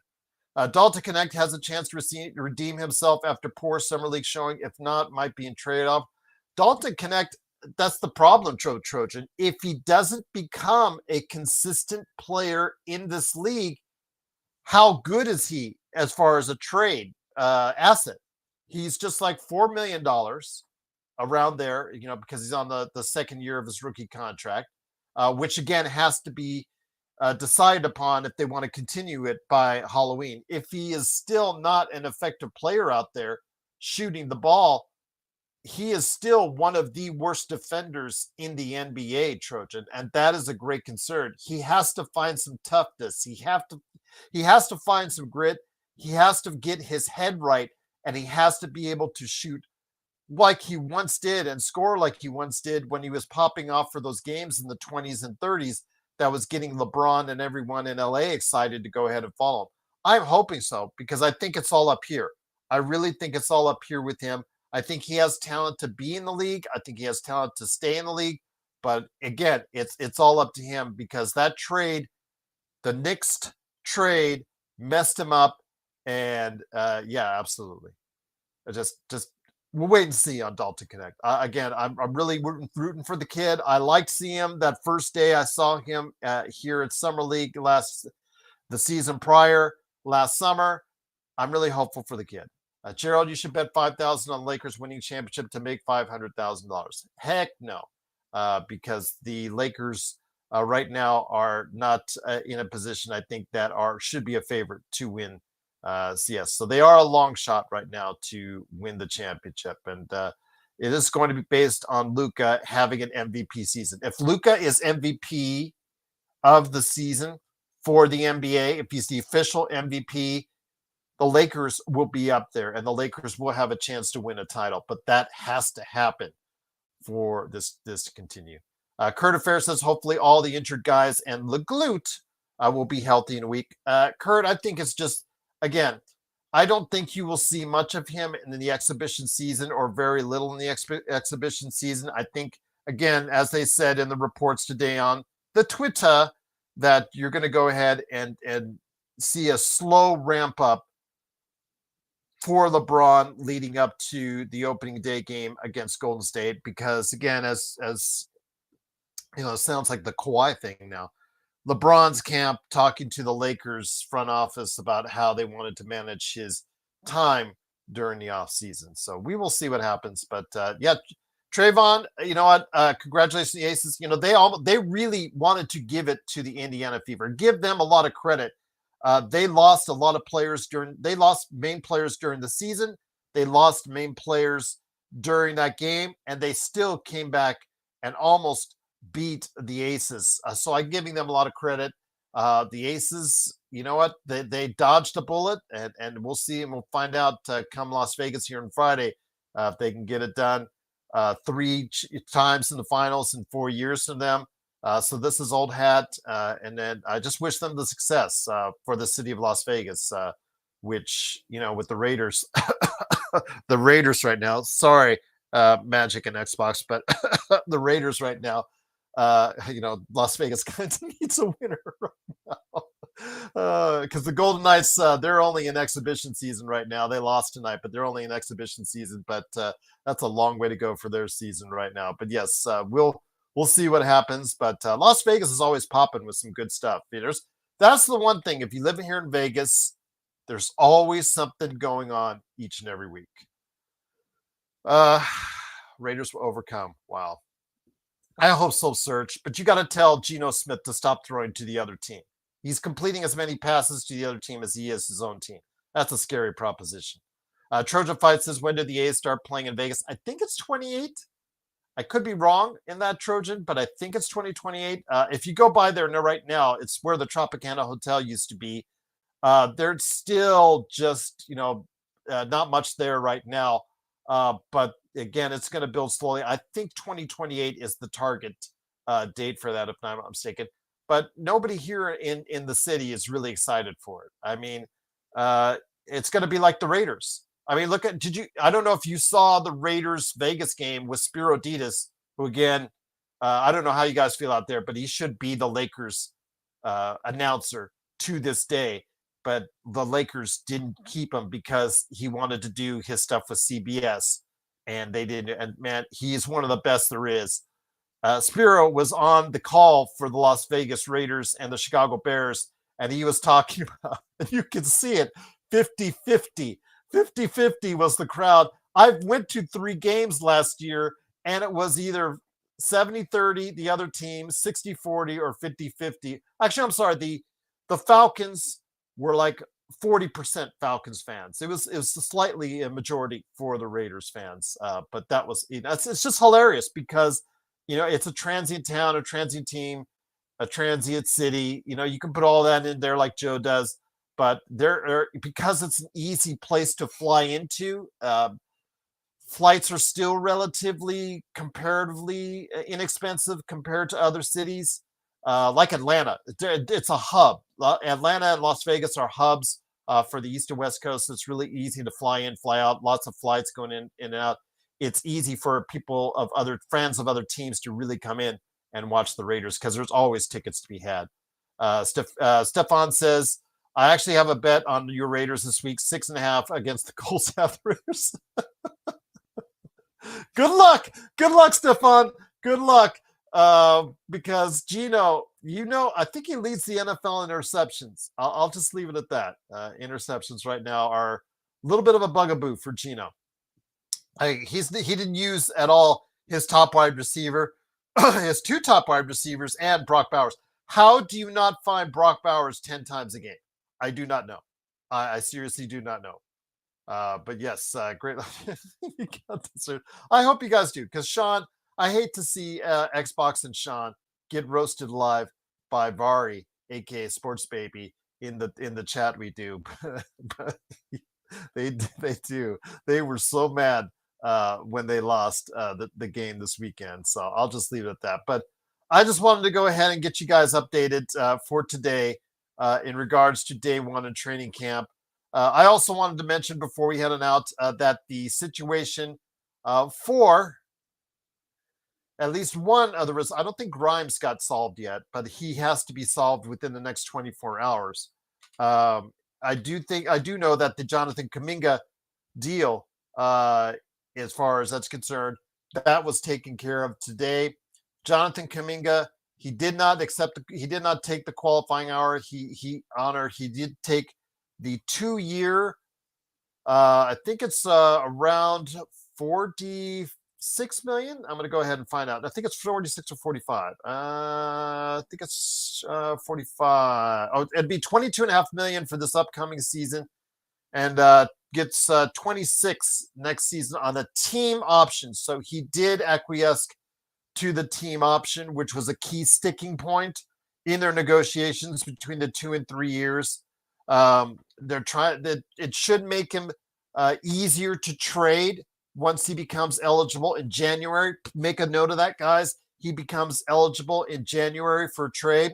Dalton Connect has a chance to redeem himself after poor summer league showing. If not, might be in trade-off. Dalton Connect, that's the problem, Trojan. If he doesn't become a consistent player in this league, how good is he as far as a trade asset? He's just like $4 million around there, because he's on the second year of his rookie contract, which again has to be decided upon if they want to continue it by Halloween. If he is still not an effective player out there shooting the ball, he is still one of the worst defenders in the NBA, Trojan, and that is a great concern. He has to find some toughness. He has to find some grit. He has to get his head right, and he has to be able to shoot like he once did and score like he once did when he was popping off for those games in the 20s and 30s that was getting LeBron and everyone in LA excited to go ahead and follow him. I'm hoping so because I think it's all up here. I really think it's all up here with him. I think he has talent to be in the league. I think he has talent to stay in the league. But again, it's all up to him because that trade, the Knicks trade, messed him up. And yeah, absolutely. Just we'll wait and see on Dalton Connect. Again, I'm really rooting for the kid. I liked seeing him that first day I saw him here at Summer League the season prior last summer. I'm really hopeful for the kid. Gerald, you should bet 5,000 on Lakers winning championship to make $500,000. Heck no, because the Lakers right now are not in a position I think that should be a favorite to win CS. So they are a long shot right now to win the championship, and it is going to be based on Luka having an MVP season. If Luka is MVP of the season for the NBA, if he's the official MVP, the Lakers will be up there, and the Lakers will have a chance to win a title. But that has to happen for this to continue. Kurt Affair says, hopefully all the injured guys and LeGlute will be healthy in a week. Kurt, I think it's just, again, I don't think you will see much of him in the exhibition season or very little in the exhibition season. I think, again, as they said in the reports today on the Twitter, that you're going to go ahead and see a slow ramp up for LeBron leading up to the opening day game against Golden State, because again, as you know, it sounds like the Kawhi thing now. LeBron's camp talking to the Lakers front office about how they wanted to manage his time during the offseason. So we will see what happens. But yeah, Trayvon, you know what? Congratulations, the Aces. You know, they really wanted to give it to the Indiana Fever, give them a lot of credit. They lost a lot of players they lost main players during the season. They lost main players during that game, and they still came back and almost beat the Aces. So I'm giving them a lot of credit. The Aces, you know what? They dodged a bullet, and we'll see, and we'll find out come Las Vegas here on Friday if they can get it done. 3 times in the finals in 4 years from them. So this is old hat, and then I just wish them the success for the city of Las Vegas, which, you know, with the Raiders, the Raiders right now. Sorry, Magic and Xbox, but the Raiders right now. You know, Las Vegas kind of needs a winner right now because the Golden Knights, they're only in exhibition season right now. They lost tonight, but they're only in exhibition season. But that's a long way to go for their season right now. But yes, we'll see what happens. But Las Vegas is always popping with some good stuff. That's the one thing. If you live here in Vegas, there's always something going on each and every week. Raiders will overcome. Wow. I hope so, Serge. But you got to tell Geno Smith to stop throwing to the other team. He's completing as many passes to the other team as he is his own team. That's a scary proposition. Trojan Fight says, when did the A's start playing in Vegas? I think it's 28. I could be wrong in that, Trojan, but I think it's 2028. If you go by there right now, it's where the Tropicana Hotel used to be. There's still just, you know, not much there right now. But again, it's going to build slowly. I think 2028 is the target date for that, if I'm not mistaken. But nobody here in the city is really excited for it. I mean, it's going to be like the Raiders. I mean, I don't know if you saw the Raiders Vegas game with Spiro Ditas, who again, I don't know how you guys feel out there, but he should be the Lakers announcer to this day. But the Lakers didn't keep him because he wanted to do his stuff with CBS, and they didn't. And man, he is one of the best there is. Spiro was on the call for the Las Vegas Raiders and the Chicago Bears, and he was talking about, and you can see it, 50-50. 50-50 was the crowd. I went to 3 games last year, and it was either 70-30, the other team, 60-40, or 50-50. Actually, I'm sorry, the Falcons were like 40% Falcons fans. It was slightly a majority for the Raiders fans, but that was, it's just hilarious because it's a transient town, a transient team, a transient city. You can put all that in there like Joe does, but because it's an easy place to fly into. Flights are still relatively comparatively inexpensive compared to other cities, like Atlanta. It's a hub. Atlanta and Las Vegas are hubs for the East and West Coast. It's really easy to fly in, fly out. Lots of flights going in and out. It's easy for people of other friends of other teams to really come in and watch the Raiders because there's always tickets to be had. Stefan says, I actually have a bet on your Raiders this week, 6.5 against the Colts Raiders. Good luck, Stefan. Good luck. Because Geno, I think he leads the NFL in interceptions. I'll just leave it at that. Interceptions right now are a little bit of a bugaboo for Geno. He didn't use at all his top wide receiver, his 2 top wide receivers, and Brock Bowers. How do you not find Brock Bowers 10 times a game? I do not know. I seriously do not know. But yes, great. I hope you guys do, because Sean, I hate to see Xbox and Sean get roasted live by Vari, aka Sports Baby, in the chat we do. But they do. They were so mad when they lost the game this weekend. So I'll just leave it at that. But I just wanted to go ahead and get you guys updated for today in regards to day 1 in training camp. I also wanted to mention before we head out that the situation for at least one of the I don't think Grimes got solved yet, but he has to be solved within the next 24 hours. I do know that the Jonathan Kuminga deal, as far as that's concerned, that was taken care of today. Jonathan Kuminga, he did not take the qualifying hour. He did take the 2-year, I think it's around 46 million. I'm going to go ahead and find out. I think it's 46 or 45. I think it's 45. Oh, it'd be 22.5 million for this upcoming season, and gets 26 next season on the team option. So he did acquiesce to the team option, which was a key sticking point in their negotiations between the 2 and 3 years. They're trying that it should make him easier to trade once he becomes eligible in January. Make a note of that, guys. He becomes eligible in January for trade.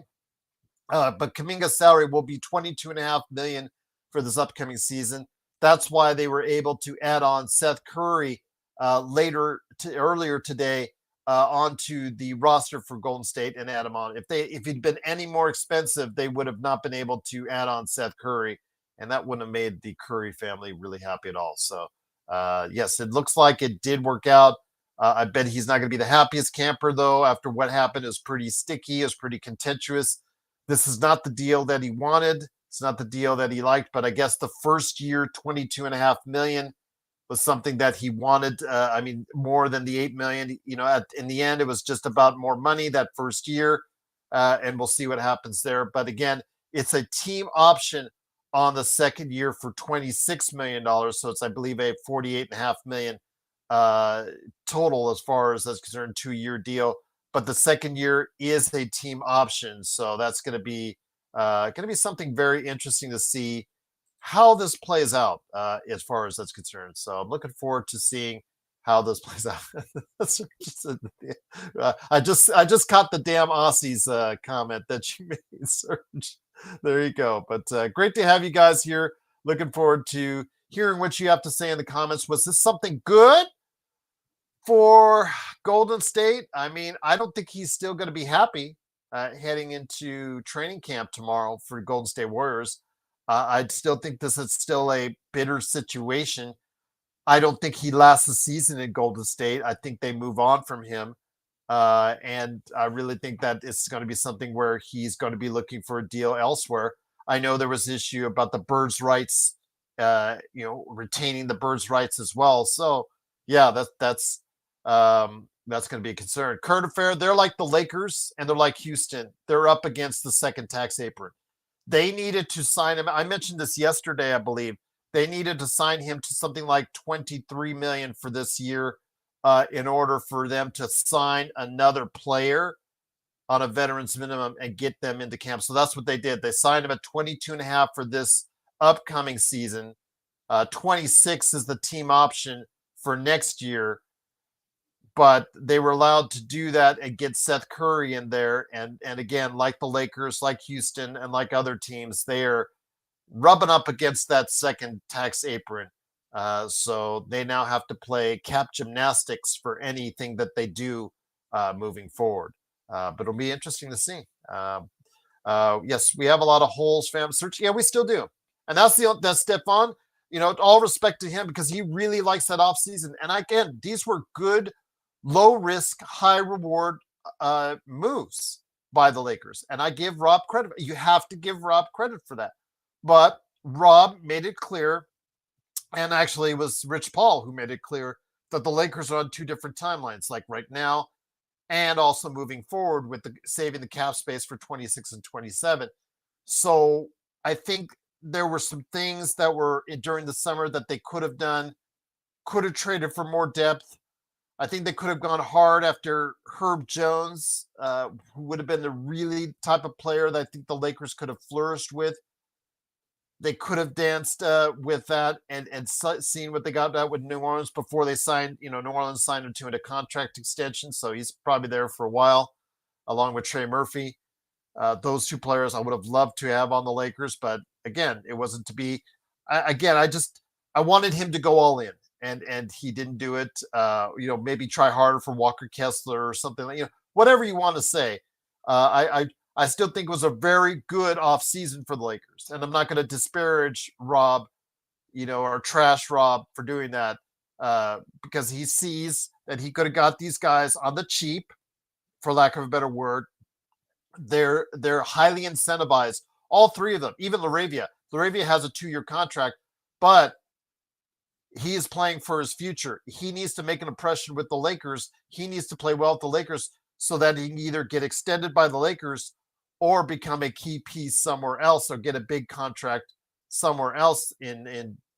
But Kuminga's salary will be $22.5 million for this upcoming season. That's why they were able to add on Seth Curry earlier today onto the roster for Golden State and add him on. If he'd been any more expensive, they would have not been able to add on Seth Curry, and that wouldn't have made the Curry family really happy at all. So, yes, it looks like it did work out. I bet he's not going to be the happiest camper, though, after what happened. It was pretty sticky. It was pretty contentious. This is not the deal that he wanted. It's not the deal that he liked, but I guess the first year, $22.5 million was something that he wanted. More than the $8 million. In the end, it was just about more money that first year, and we'll see what happens there. But again, it's a team option on the second year for $26 million. So it's, I believe, a $48.5 million total as far as that's concerned, 2-year deal. But the second year is a team option, so that's going to be something very interesting to see how this plays out as far as that's concerned. So I'm looking forward to seeing how this plays out. I just caught the damn Aussies comment that you made, Serge. There you go. But great to have you guys here. Looking forward to hearing what you have to say in the comments. Was this something good for Golden State? I mean, I don't think he's still going to be happy heading into training camp tomorrow for Golden State Warriors. I still think this is still a bitter situation. I don't think he lasts the season in Golden State. I think they move on from him. And I really think that it's going to be something where he's going to be looking for a deal elsewhere. I know there was an issue about the birds' rights, retaining the birds' rights as well. So yeah, that's going to be a concern. Current affair, they're like the Lakers and they're like Houston. They're up against the second tax apron. They needed to sign him. I mentioned this yesterday, I believe. They needed to sign him to something like 23 million for this year in order for them to sign another player on a veterans minimum and get them into camp. So that's what they did. They signed him at 22 and a half for this upcoming season. 26 is the team option for next year, but they were allowed to do that and get Seth Curry in there. And again, like the Lakers, like Houston, and like other teams, they are rubbing up against that second tax apron. So they now have to play cap gymnastics for anything that they do moving forward. But it'll be interesting to see. Yes, we have a lot of holes, fam. Search. Yeah, we still do. And that's Stephon. All respect to him because he really likes that offseason. And again, these were good, low risk, high reward moves by the Lakers. And I give Rob credit. You have to give Rob credit for that. But Rob made it clear, and actually it was Rich Paul who made it clear that the Lakers are on two different timelines, like right now and also moving forward with saving the cap space for 26 and 27. So I think there were some things that were during the summer that they could have done, could have traded for more depth. I think they could have gone hard after Herb Jones, who would have been the really type of player that I think the Lakers could have flourished with. They could have danced with that and seen what they got out with New Orleans before they signed. New Orleans signed him to a contract extension, so he's probably there for a while, along with Trey Murphy. Those two players I would have loved to have on the Lakers, but again, it wasn't to be. I wanted him to go all in, and he didn't do it. Maybe try harder for Walker Kessler or something like whatever you want to say. I still think it was a very good offseason for the Lakers. And I'm not going to disparage Rob, or trash Rob for doing that because he sees that he could have got these guys on the cheap, for lack of a better word. They're highly incentivized. All three of them, even Laravia. Laravia has a 2-year contract, but he is playing for his future. He needs to make an impression with the Lakers. He needs to play well with the Lakers so that he can either get extended by the Lakers or become a key piece somewhere else, or get a big contract somewhere else in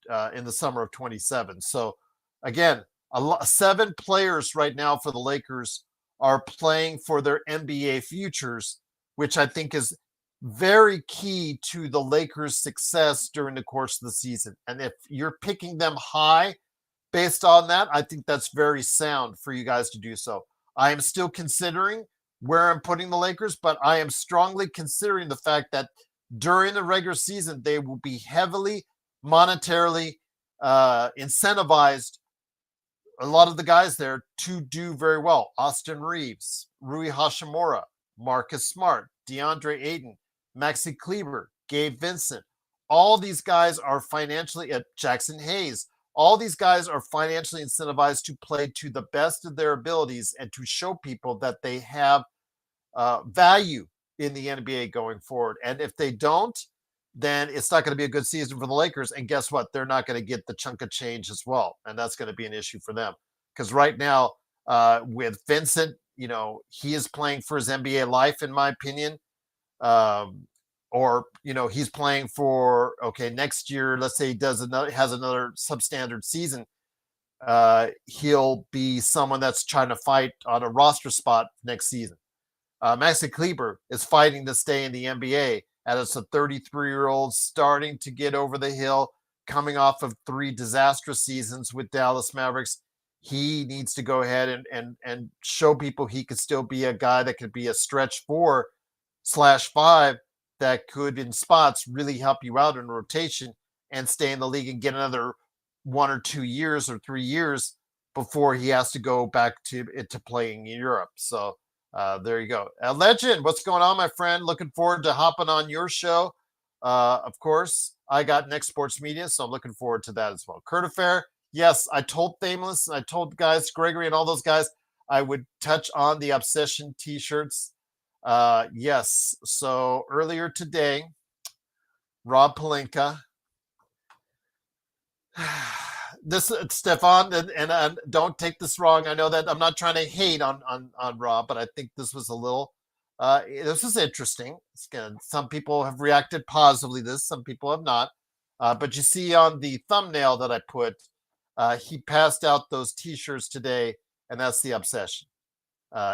the summer of 27. So again, 7 players right now for the Lakers are playing for their NBA futures, which I think is very key to the Lakers' success during the course of the season. And if you're picking them high based on that, I think that's very sound for you guys to do so. I am still considering where I'm putting the Lakers, but I am strongly considering the fact that during the regular season, they will be heavily monetarily incentivized, a lot of the guys there, to do very well. Austin Reeves, Rui Hashimura, Marcus Smart, DeAndre Ayton, Maxi Kleber, Gabe Vincent. All these guys are financially, Jackson Hayes, all these guys are financially incentivized to play to the best of their abilities and to show people that they have value in the NBA going forward. And if they don't, then it's not going to be a good season for the Lakers. And guess what? They're not going to get the chunk of change as well. And that's going to be an issue for them. Because right now, with Vincent, he is playing for his NBA life, in my opinion. He's playing for, next year, let's say he has another substandard season. He'll be someone that's trying to fight on a roster spot next season. Maxi Kleber is fighting to stay in the NBA, and it's a 33-year-old starting to get over the hill, coming off of 3 disastrous seasons with Dallas Mavericks. He needs to go ahead and show people he could still be a guy that could be a stretch 4/5 that could, in spots, really help you out in rotation and stay in the league and get another 1 or 2 years or 3 years before he has to go back to playing in Europe. So there you go. Legend, what's going on, my friend? Looking forward to hopping on your show. Of course, I got Next Sports Media, so I'm looking forward to that as well. Current affair, yes, I told Thameless, and I told guys, Gregory and all those guys, I would touch on the Obsession t-shirts. Yes, so earlier today, Rob Pelinka. This Stefan, and don't take this wrong. I know that I'm not trying to hate on Rob, but I think this was a little. This is interesting. Again, some people have reacted positively to this, some people have not. But you see on the thumbnail that I put, he passed out those T-shirts today, and that's the obsession.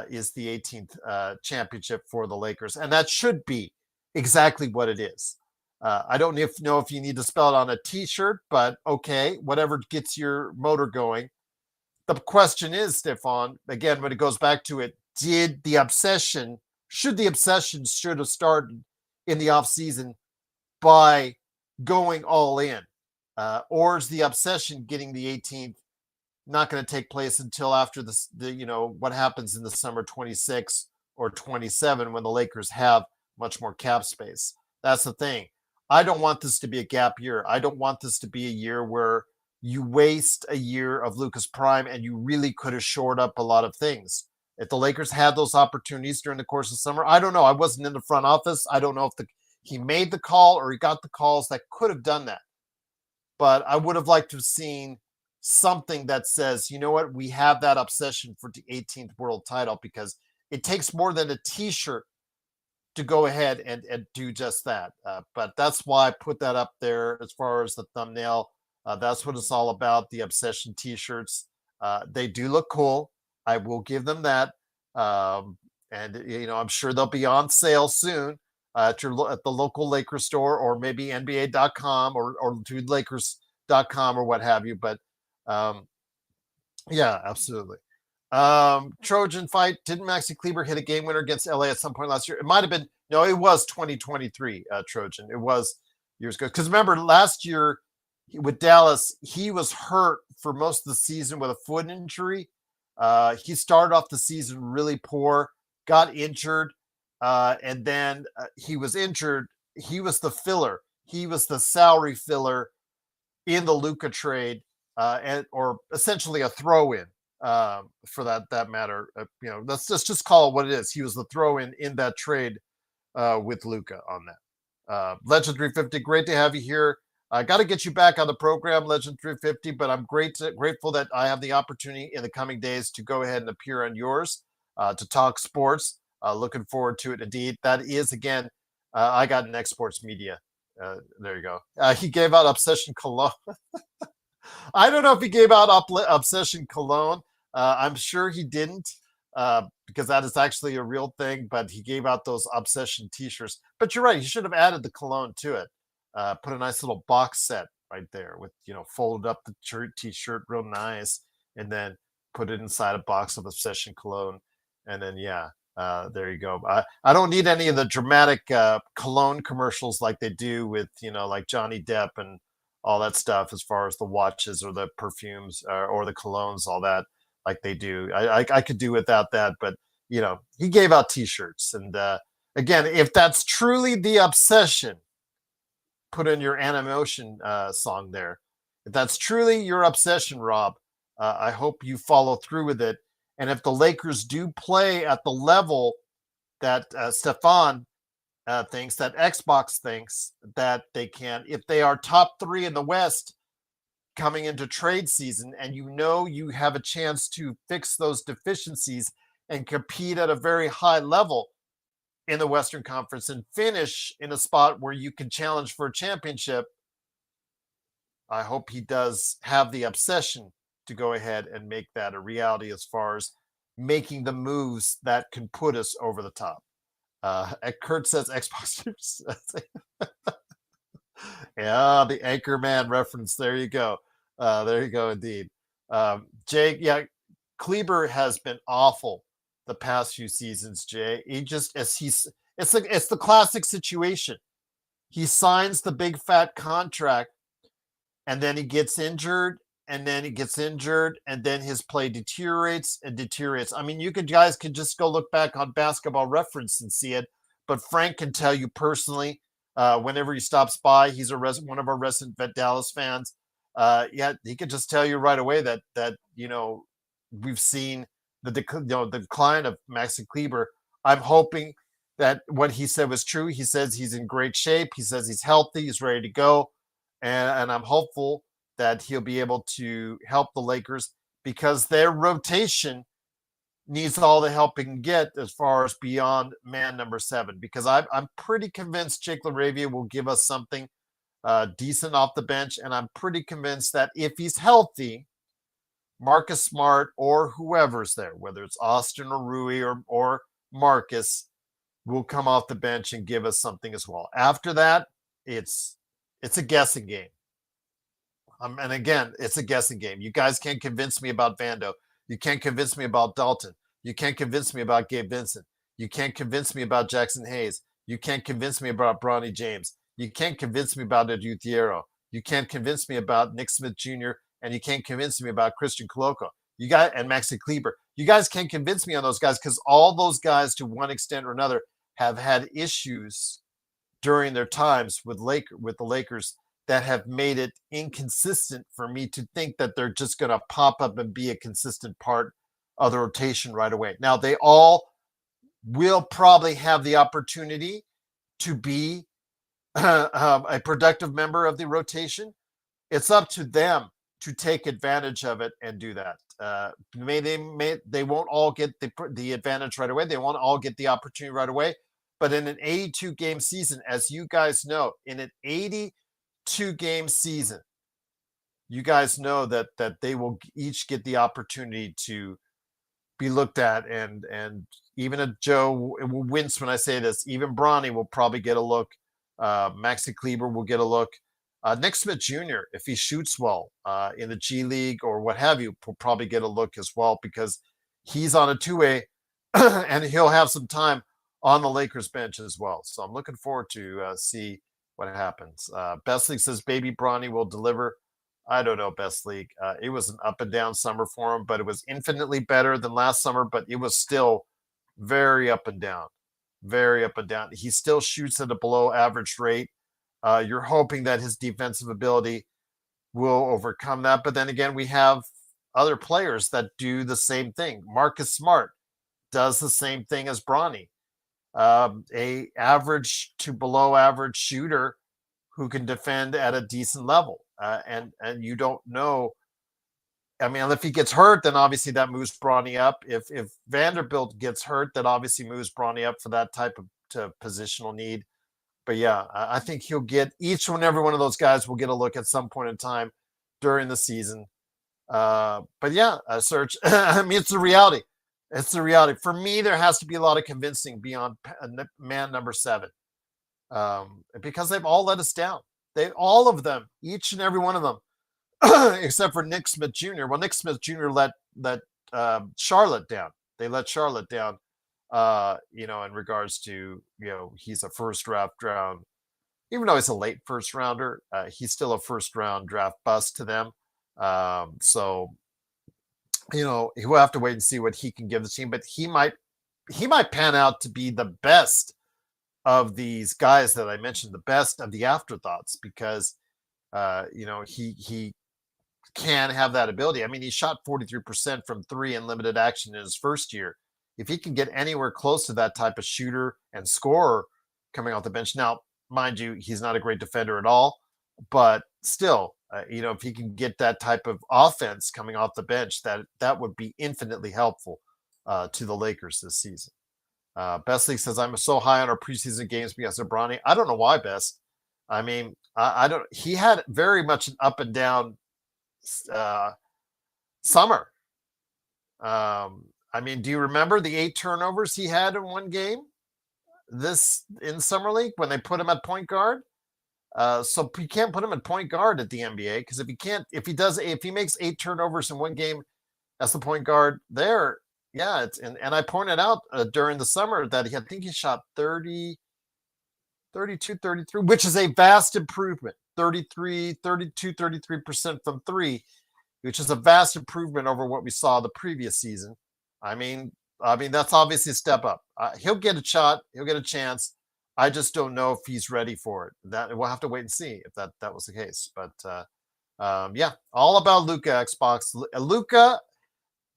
Is the 18th championship for the Lakers, and that should be exactly what it is. I don't know if you need to spell it on a T-shirt, but okay, whatever gets your motor going. The question is, Stefan, again, when it goes back to it, should the obsession have started in the offseason by going all in? Or is the obsession getting the 18th not going to take place until after what happens in the summer 26 or 27 when the Lakers have much more cap space? That's the thing. I don't want this to be a gap year. I don't want this to be a year where you waste a year of Lucas Prime and you really could have shored up a lot of things. If the Lakers had those opportunities during the course of summer, I don't know. I wasn't in the front office. I don't know if he made the call or he got the calls that could have done that. But I would have liked to have seen something that says, you know what, we have that obsession for the 18th world title, because it takes more than a T-shirt to go ahead and do just that. But that's why I put that up there as far as the thumbnail. That's what it's all about, the obsession T-shirts. They do look cool. I will give them that. And, I'm sure they'll be on sale soon at the local Lakers store, or maybe NBA.com or to Lakers.com or what have you. But yeah, absolutely. Trojan fight. Didn't Maxi Kleber hit a game winner against LA at some point last year? It might have been. No, it was 2023, Trojan. It was years ago. Because remember, last year with Dallas, he was hurt for most of the season with a foot injury. He started off the season really poor, got injured, and then he was injured. He was the filler. He was the salary filler in the Luka trade, or essentially a throw-in. For that matter, let's just call it what it is. He was the throw-in in that trade with Luka on that. Legend 350, great to have you here. I got to get you back on the program, Legend 350, but I'm grateful that I have the opportunity in the coming days to go ahead and appear on yours to talk sports. Looking forward to it indeed. That is, again, I got an Sports Media. There you go. He gave out Obsession Cologne. I don't know if he gave out Obsession Cologne. I'm sure he didn't, because that is actually a real thing, but he gave out those Obsession T-shirts. But you're right, he should have added the cologne to it. Put a nice little box set right there with, folded up the T-shirt real nice, and then put it inside a box of Obsession Cologne. And then, there you go. I don't need any of the dramatic cologne commercials like they do with, like Johnny Depp and all that stuff, as far as the watches or the perfumes or the colognes, all that, like they do. I could do without that, but he gave out T-shirts. And again, if that's truly the obsession, put in your Animotion song there. If that's truly your obsession, Rob, I hope you follow through with it. And if the Lakers do play at the level that Stefan thinks, that Xbox thinks that they can, if they are top 3 in the West coming into trade season, and you have a chance to fix those deficiencies and compete at a very high level in the Western Conference and finish in a spot where you can challenge for a championship, I hope he does have the obsession to go ahead and make that a reality, as far as making the moves that can put us over the top. Kurt says Xbox. Yeah, the Anchorman reference. There you go. There you go, indeed. Jake, yeah, Kleber has been awful the past few seasons, Jay. It's the classic situation. He signs the big fat contract, and then he gets injured, and then he gets injured, and then his play deteriorates and deteriorates. I mean, guys could just go look back on Basketball Reference and see it, but Frank can tell you personally, whenever he stops by, he's one of our resident Dallas fans. Yeah, he could just tell you right away that we've seen the decline of Maxi Kleber. I'm hoping that what he said was true. He says he's in great shape. He says he's healthy. He's ready to go. And I'm hopeful that he'll be able to help the Lakers because their rotation needs all the help it can get as far as beyond man number 7. Because I'm pretty convinced Jake LaRavia will give us something decent off the bench. And I'm pretty convinced that if he's healthy, Marcus Smart or whoever's there, whether it's Austin or Rui or Marcus, will come off the bench and give us something as well. After that, it's a guessing game. And again, it's a guessing game. You guys can't convince me about Vando. You can't convince me about Dalton. You can't convince me about Gabe Vincent. You can't convince me about Jackson Hayes. You can't convince me about Bronny James. You can't convince me about Adutiero. You can't convince me about Nick Smith Jr. And you can't convince me about Christian Koloko. You got and Maxi Kleber. You guys can't convince me on those guys because all those guys, to one extent or another, have had issues during their times with the Lakers that have made it inconsistent for me to think that they're just going to pop up and be a consistent part of the rotation right away. Now, they all will probably have the opportunity to be a productive member of the rotation. It's up to them to take advantage of it and do that. They won't all get the advantage right away. They won't all get the opportunity right away. But in an 82-game season, as you guys know, in an 82-game season, you guys know that they will each get the opportunity to be looked at. And even a Joe will wince when I say this. Even Bronny will probably get a look. Maxi Kleber will get a look. Nick Smith Jr., if he shoots well in the G League or what have you, will probably get a look as well because he's on a two-way and he'll have some time on the Lakers bench as well. So I'm looking forward to see what happens. Best League says Baby Bronny will deliver. I don't know, Best League. It was an up and down summer for him, but it was infinitely better than last summer, but it was still very up and down. Very up and down. He still shoots at a below average rate. You're hoping that his defensive ability will overcome that. But then again, we have other players that do the same thing. Marcus Smart does the same thing as Bronny. A average to below average shooter who can defend at a decent level. And you don't know. I mean, if he gets hurt, then obviously that moves Bronny up. If Vanderbilt gets hurt, that obviously moves Bronny up for that type of positional need. But yeah, I think he'll get each and every one of those guys will get a look at some point in time during the season. But yeah, Serge, I mean, it's the reality. It's the reality. For me, there has to be a lot of convincing beyond man number 7 because they've all let us down. All of them, each and every one of them, except for Nick Smith Jr. Well, Nick Smith Jr. let Charlotte down. They let Charlotte down, in regards to, he's a first draft round. Even though he's a late first rounder, he's still a first round draft bust to them. So he'll have to wait and see what he can give the team, but he might pan out to be the best of these guys that I mentioned, the best of the afterthoughts, because he can have that ability. I mean, he shot 43% from 3 in limited action in his first year. If he can get anywhere close to that type of shooter and scorer coming off the bench, now, mind you, he's not a great defender at all, but still, if he can get that type of offense coming off the bench, that would be infinitely helpful to the Lakers this season. Best League says, I'm so high on our preseason games because of Bronny. I don't know why, Best. I mean, I don't. He had very much an up and down summer. I mean, do you remember the 8 turnovers he had in one game in Summer League when they put him at point guard? So you can't put him at point guard at the NBA because if he makes 8 turnovers in one game as the point guard there, yeah, and I pointed out during the summer that I think he shot 30, 32, 33, which is a vast improvement. 33, 32, 33% from 3, which is a vast improvement over what we saw the previous season. I mean, that's obviously a step up. He'll get a shot. He'll get a chance. I just don't know if he's ready for it. That we'll have to wait and see if that was the case. But yeah, all about Luka. Xbox. Luka,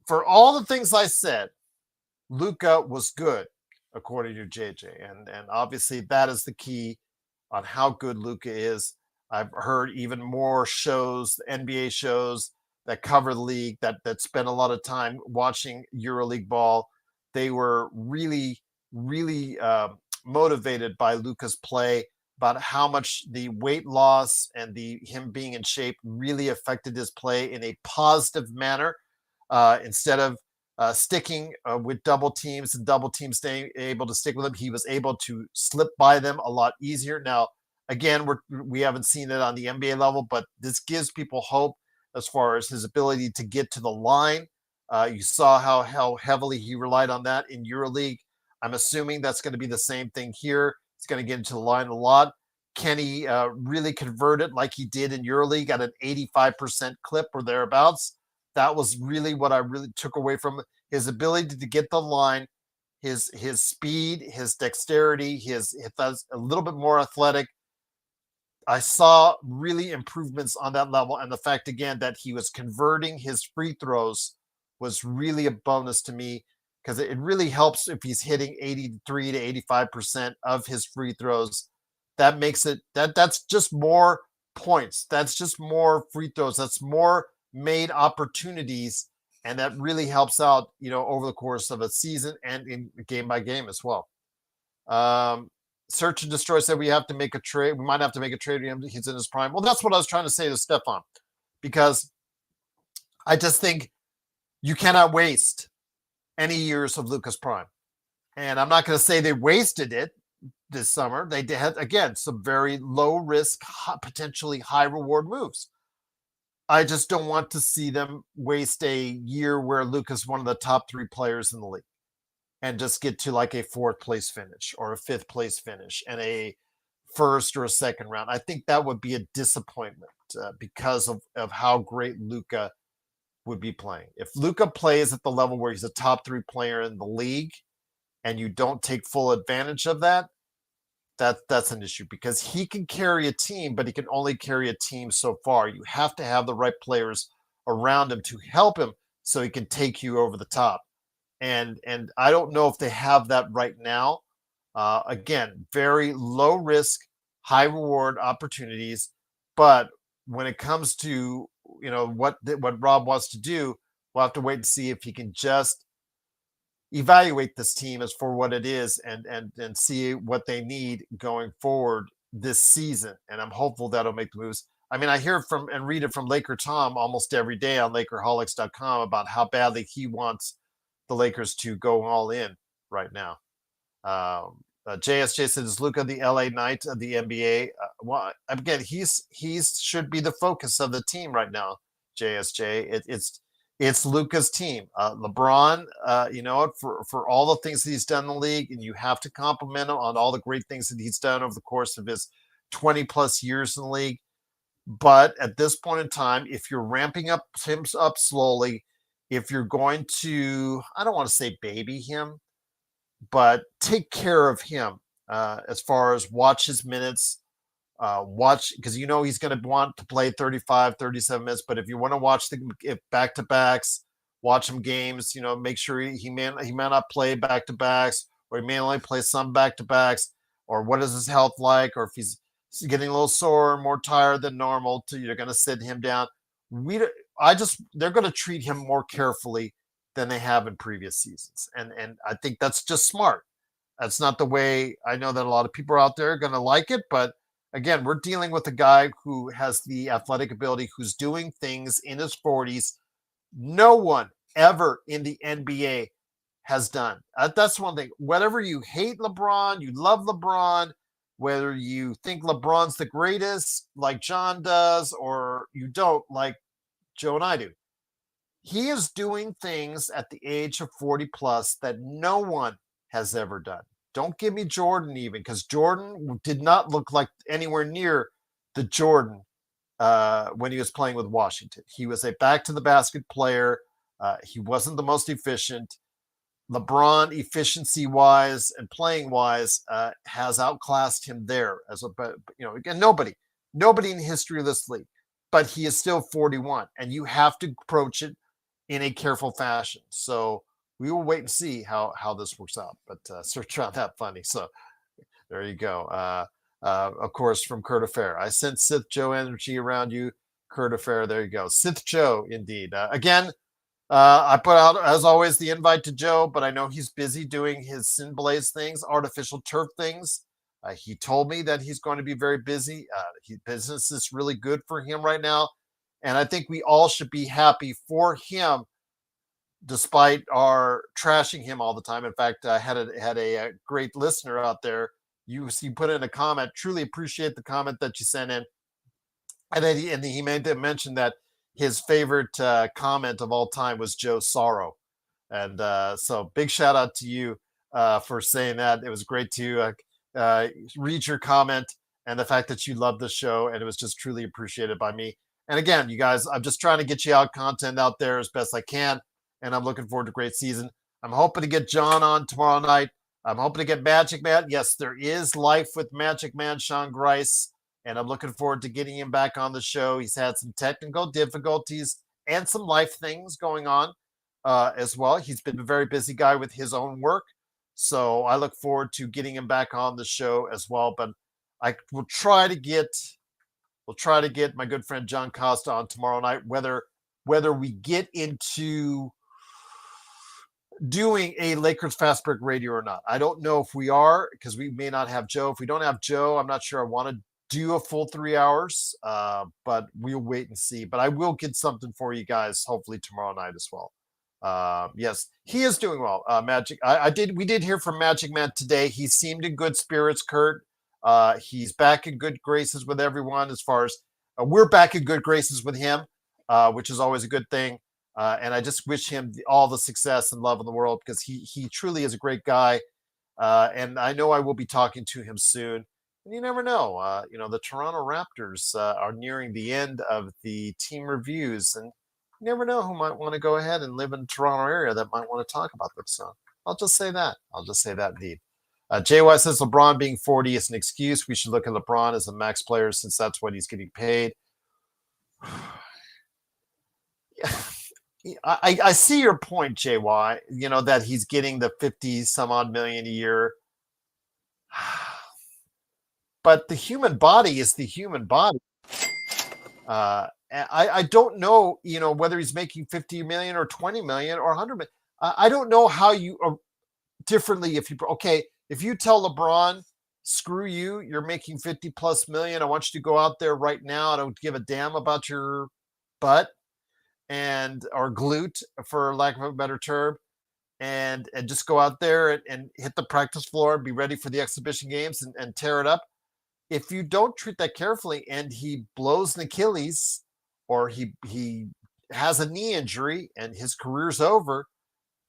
for all the things I said, Luka was good. according to JJ. And obviously that is the key on how good Luka is. I've heard even more shows, NBA shows that cover the league that spend a lot of time watching EuroLeague ball. They were really motivated by Luka's play, about how much the weight loss and the him being in shape really affected his play in a positive manner. Instead of sticking with double teams and double teams staying able to stick with him, he was able to slip by them a lot easier. Now, again, we haven't seen it on the NBA level, but this gives people hope as far as his ability to get to the line. You saw how heavily he relied on that in EuroLeague. I'm assuming that's going to be the same thing here. He's going to get into the line a lot. Can he really convert it like he did in EuroLeague at an 85% clip or thereabouts? That was really what I really took away from his ability to get the line, his speed, his dexterity, his a little bit more athletic. I saw really improvements on that level, and the fact again that he was converting his free throws was really a bonus to me, because it really helps if he's hitting 83 to 85% of his free throws. That makes it that's just more points. That's just more free throws. That's more made opportunities, and that really helps out, over the course of a season and in game by game as well. Search and Destroy said we have to make a trade. We might have to make a trade. He's in his prime. Well, that's what I was trying to say to Stefan, because I just think you cannot waste any years of Luka's prime. And I'm not going to say they wasted it this summer. They had, again, some very low risk, potentially high reward moves. I just don't want to see them waste a year where Luka's one of the top 3 players in the league and just get to like a 4th place finish or a 5th place finish and a first or a second round. I think that would be a disappointment because of how great Luka would be playing. If Luka plays at the level where he's a top 3 player in the league and you don't take full advantage of that, that's an issue, because he can carry a team, but he can only carry a team so far. You have to have the right players around him to help him so he can take you over the top. And I don't know if they have that right now. Again, very low risk, high reward opportunities. But when it comes to what Rob wants to do, we'll have to wait and see if he can just evaluate this team as for what it is and see what they need going forward this season. And I'm hopeful that'll make the moves. I mean, I hear from and read it from Laker Tom almost every day on Lakerholics.com about how badly he wants the Lakers to go all in right now. JSJ says Luka the LA Knight of the NBA. Well, again, he's should be the focus of the team right now. JSJ, it's Luka's team. LeBron, for all the things that he's done in the league, and you have to compliment him on all the great things that he's done over the course of his 20 plus years in the league. But at this point in time, if you're ramping up him up slowly, if you're going to, I don't want to say baby him, but take care of him as far as watch his minutes, watch, because he's going to want to play 35, 37 minutes. But if you want to watch the back-to-backs, watch him games, make sure he may not play back-to-backs, or he may only play some back-to-backs, or what is his health like, or if he's getting a little sore, more tired than normal, you're going to sit him down. They're going to treat him more carefully than they have in previous seasons. And I think that's just smart. That's not the way, I know that a lot of people out there are going to like it, but again, we're dealing with a guy who has the athletic ability, who's doing things in his 40s no one ever in the NBA has done. That's one thing. Whether you hate LeBron, you love LeBron, whether you think LeBron's the greatest like John does, or you don't like Joe and I do, he is doing things at the age of 40 plus that no one has ever done. Don't give me Jordan even, because Jordan did not look like anywhere near the Jordan when he was playing with Washington. He was a back to the basket player. He wasn't the most efficient. LeBron, efficiency wise and playing wise, has outclassed him there. Again, nobody in the history of this league, but he is still 41, and you have to approach it in a careful fashion. So we will wait and see how this works out. But search on that funny. So there you go. Of course, from Kurt Affair. I sent Sith Joe energy around you, Kurt Affair. There you go. Sith Joe, indeed. Again, I put out, as always, the invite to Joe, but I know he's busy doing his Sin Blaze things, artificial turf things. He told me that he's going to be very busy. Business is really good for him right now. And I think we all should be happy for him, despite our trashing him all the time. In fact, I had a great listener out there. You put in a comment. Truly appreciate the comment that you sent in. And then he made the mention that his favorite comment of all time was Joe Sorrow. And so big shout out to you for saying that. It was great to read your comment and the fact that you love the show. And it was just truly appreciated by me. And again, you guys, I'm just trying to get you out content out there as best I can. And I'm looking forward to a great season. I'm hoping to get John on tomorrow night. I'm hoping to get Magic Man. Yes, there is life with Magic Man, Sean Grice. And I'm looking forward to getting him back on the show. He's had some technical difficulties and some life things going on as well. He's been a very busy guy with his own work. So I look forward to getting him back on the show as well. But I will try to get my good friend John Costa on tomorrow night, whether we get into doing a Lakers Fast Break Radio or not. I don't know if we are, because we may not have Joe. If we don't have Joe, I'm not sure I want to do a full 3 hours, but we'll wait and see. But I will get something for you guys, hopefully tomorrow night as well. Yes, he is doing well. Magic. We did hear from Magic Man today. He seemed in good spirits, Kurt. He's back in good graces with everyone, as far as we're back in good graces with him, which is always a good thing. And I just wish him all the success and love in the world, because he truly is a great guy. And I know I will be talking to him soon. And you never know. The Toronto Raptors are nearing the end of the team reviews, and you never know who might want to go ahead and live in the Toronto area that might want to talk about them. So I'll just say that. Indeed. JY says LeBron being 40 is an excuse. We should look at LeBron as a max player, since that's what he's getting paid. I see your point, JY, that he's getting the 50 some odd million a year. But the human body is the human body. I don't know, whether he's making 50 million or 20 million or 100 million. I don't know how you differently. If you tell LeBron, screw you, you're making 50 plus million. I want you to go out there right now. I don't give a damn about your butt or glute, for lack of a better term. And just go out there and hit the practice floor and be ready for the exhibition games and tear it up. If you don't treat that carefully and he blows an Achilles, or he has a knee injury and his career's over,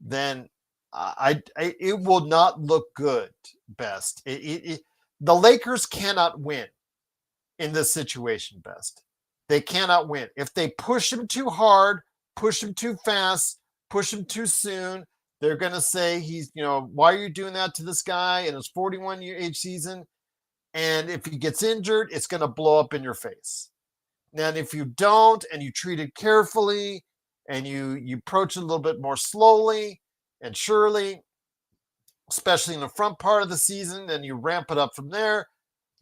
then it will not look good. Best. The Lakers cannot win in this situation. Best. They cannot win. If they push him too hard, push him too fast, push him too soon, they're going to say why are you doing that to this guy in his 41-year age season? And if he gets injured, it's going to blow up in your face. And if you don't, and you treat it carefully, and you approach it a little bit more slowly and surely, especially in the front part of the season, and you ramp it up from there,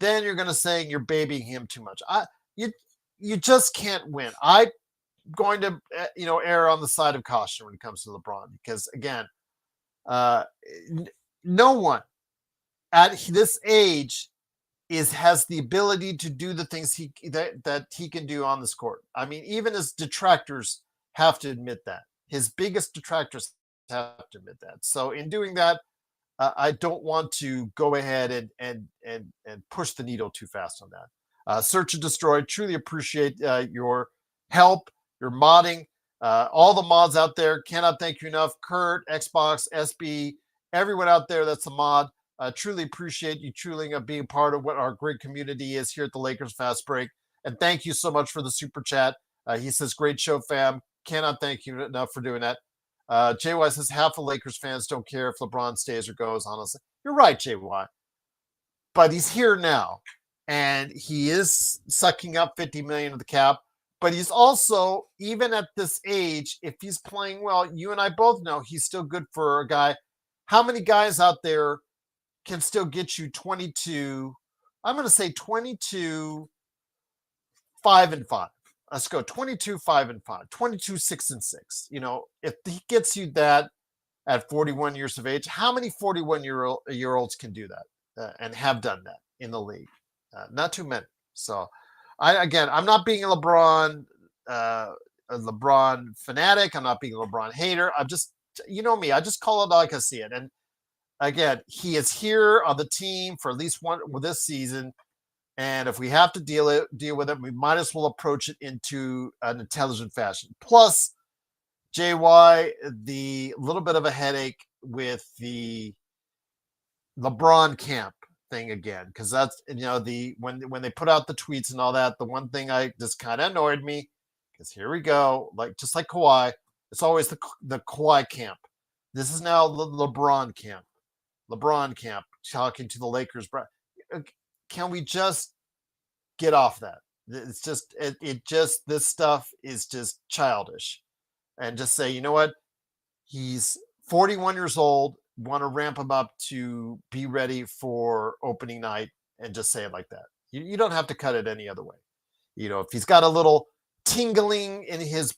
then you're going to say you're babying him too much. You just can't win. I'm going to err on the side of caution when it comes to LeBron, because again, no one at this age has the ability to do the things that he can do on this court. I mean, even his detractors have to admit that. His biggest detractors have to admit that. So in doing that, I don't want to go ahead and push the needle too fast on that. Search and Destroy, truly appreciate your help, your modding, all the mods out there. Cannot thank you enough. Kurt, Xbox, SB, everyone out there that's a mod. Truly appreciate you being part of what our great community is here at the Lakers Fast Break. And thank you so much for the super chat. He says, great show, fam. Cannot thank you enough for doing that. JY says, half of Lakers fans don't care if LeBron stays or goes, honestly. You're right, JY. But he's here now, and he is sucking up 50 million of the cap. but he's also, even at this age, if he's playing well, you and I both know he's still good for a guy. How many guys out there can still get you 22? I'm going to say 22, 5-5. Let's go 22, 5-5, 22, 6-6. You know, if he gets you that at 41 years of age, how many 41-year-olds can do that and have done that in the league? Not too many. So, I'm not being a LeBron fanatic. I'm not being a LeBron hater. I'm just, you know me, I just call it like I see it. And again, he is here on the team for at least one with this season. And if we have to deal with it, we might as well approach it into an intelligent fashion. Plus, JY, the little bit of a headache with the LeBron camp thing again, because that's, you know, when they put out the tweets and all that, the one thing I just kind of annoyed me, because here we go, like just like Kawhi, it's always the Kawhi camp. This is now the LeBron camp. LeBron camp talking to the Lakers. Can we just get off that? It's just it just this stuff is just childish, and just say, you know what, he's 41 years old. Want to ramp him up to be ready for opening night, and just say it like that. You don't have to cut it any other way. You know, if he's got a little tingling in his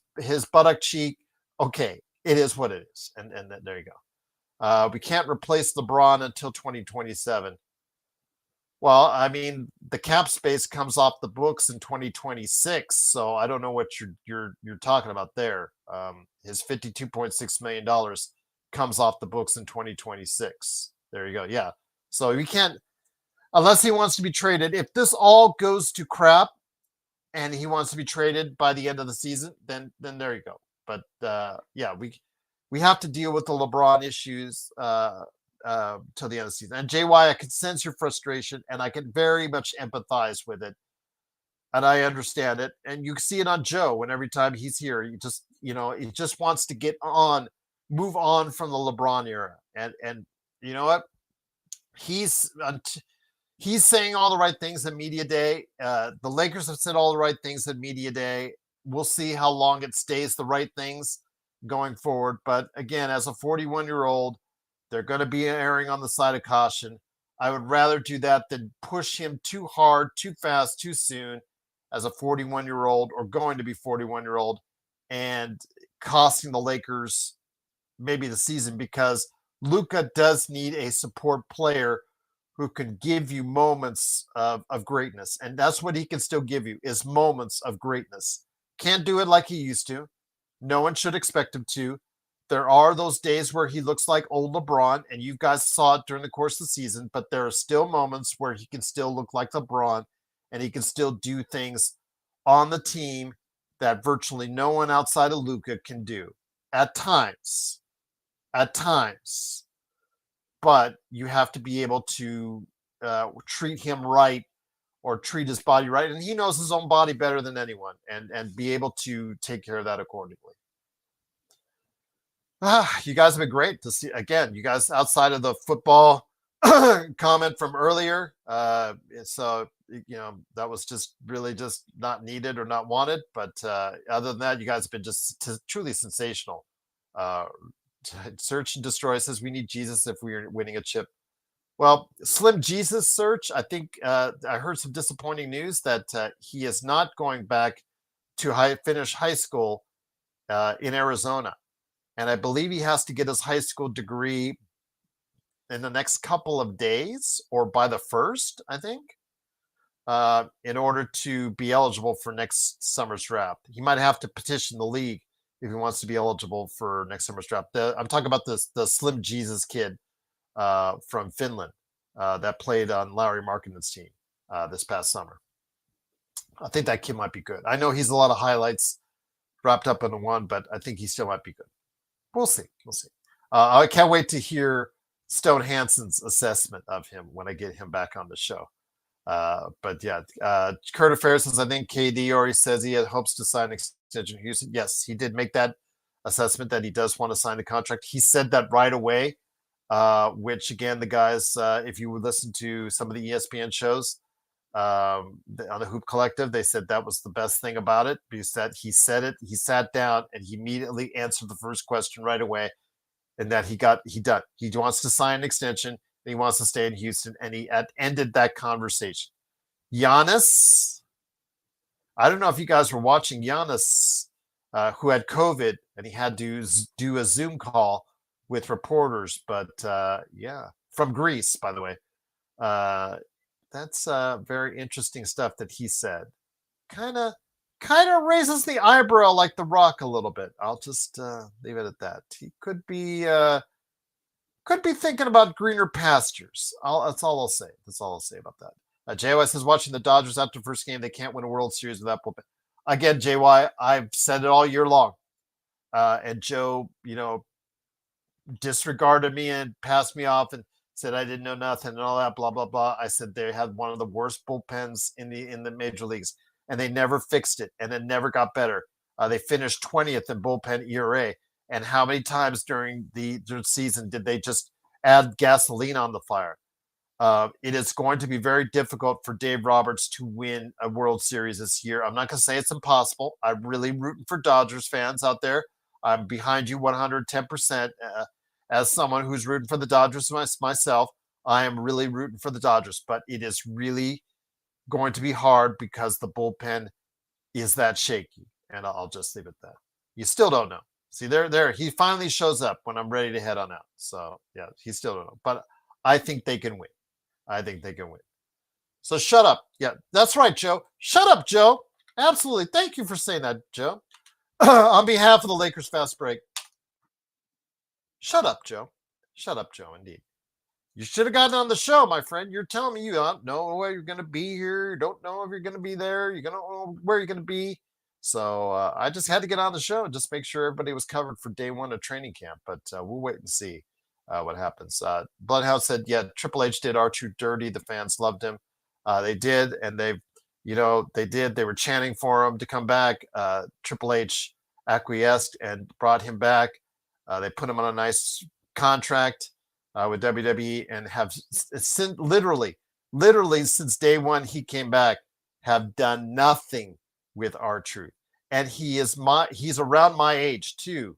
buttock cheek, okay, it is what it is, and there you go. We can't replace LeBron until 2027. Well, I mean, the cap space comes off the books in 2026, so I don't know what you're talking about there. His $52.6 million comes off the books in 2026. There you go. Yeah. So we can't, unless he wants to be traded. If this all goes to crap and he wants to be traded by the end of the season, then there you go. But yeah, we have to deal with the LeBron issues till the end of the season. And JY, I can sense your frustration, and I can very much empathize with it, and I understand it. And you see it on Joe when every time he's here, he just wants to move on from the LeBron era. And you know what? He's saying all the right things at media day. The Lakers have said all the right things at media day. We'll see how long it stays the right things going forward. But again, as a 41-year-old, they're going to be erring on the side of caution. I would rather do that than push him too hard, too fast, too soon as a 41-year-old, or going to be 41-year-old, and costing the Lakers maybe the season, because Luka does need a support player who can give you moments of greatness. And that's what he can still give you, is moments of greatness. Can't do it like he used to. No one should expect him to. There are those days where he looks like old LeBron, and you guys saw it during the course of the season, but there are still moments where he can still look like LeBron, and he can still do things on the team that virtually no one outside of Luka can do at times. But you have to be able to treat him right, or treat his body right. And he knows his own body better than anyone, and be able to take care of that accordingly. You guys have been great to see. Again, you guys, outside of the football comment from earlier, so that was just really just not needed or not wanted. But other than that, you guys have been just truly sensational. Search and Destroy says we need Jesus if we are winning a chip. Well, Slim Jesus Search, I think I heard some disappointing news that he is not going back to finish high school in Arizona. And I believe he has to get his high school degree in the next couple of days, or by the 1st, I think, in order to be eligible for next summer's draft. He might have to petition the league if he wants to be eligible for next summer's draft. I'm talking about the Slim Jesus kid from Finland that played on Larry Markkanen's team this past summer. I think that kid might be good. I know he's a lot of highlights wrapped up into one, but I think he still might be good. We'll see. I can't wait to hear Stone Hansen's assessment of him when I get him back on the show. But yeah, Curtis Ferris says, I think KD already says he hopes to sign an extension in Houston. Yes, he did make that assessment that he does want to sign the contract. He said that right away, which again, the guys, if you would listen to some of the ESPN shows, on the Hoop Collective. They said that was the best thing about it because that he said it, he sat down and he immediately answered the first question right away, and that he done. He wants to sign an extension and he wants to stay in Houston, and he ended that conversation. Giannis, I don't know if you guys were watching Giannis, who had COVID and he had to do a Zoom call with reporters, but yeah, from Greece, by the way. That's very interesting stuff that he said. Kind of raises the eyebrow like The Rock a little bit. I'll just leave it at that. He could be thinking about greener pastures. That's all I'll say. That's all I'll say about that. JY says, watching the Dodgers after the first game, they can't win a World Series without bullpen. Again, JY, I've said it all year long. And Joe, disregarded me and passed me off and said I didn't know nothing and all that, blah, blah, blah. I said they had one of the worst bullpens in the major leagues, and they never fixed it, and it never got better. They finished 20th in bullpen ERA. And how many times during the season did they just add gasoline on the fire? It is going to be very difficult for Dave Roberts to win a World Series this year. I'm not going to say it's impossible. I'm really rooting for Dodgers fans out there. I'm behind you 110%. As someone who's rooting for the Dodgers myself, I am really rooting for the Dodgers. But it is really going to be hard because the bullpen is that shaky. And I'll just leave it at that. You still don't know. See, there. He finally shows up when I'm ready to head on out. So, yeah, he still don't know. But I think they can win. I think they can win. So shut up. Yeah, that's right, Joe. Shut up, Joe. Absolutely. Thank you for saying that, Joe. On behalf of the Lakers Fast Break. Shut up, Joe. Shut up, Joe, indeed. You should have gotten on the show, my friend. You're telling me you don't know where you're going to be here. You don't know if you're going to be there. You don't know where you're going to be. So I just had to get on the show and just make sure everybody was covered for day one of training camp. But we'll wait and see what happens. Bloodhouse said, yeah, Triple H did R-Truth dirty. The fans loved him. They did, and they did. They were chanting for him to come back. Triple H acquiesced and brought him back. They put him on a nice contract with WWE and have literally since day one he came back have done nothing with R-Truth. And he's around my age too,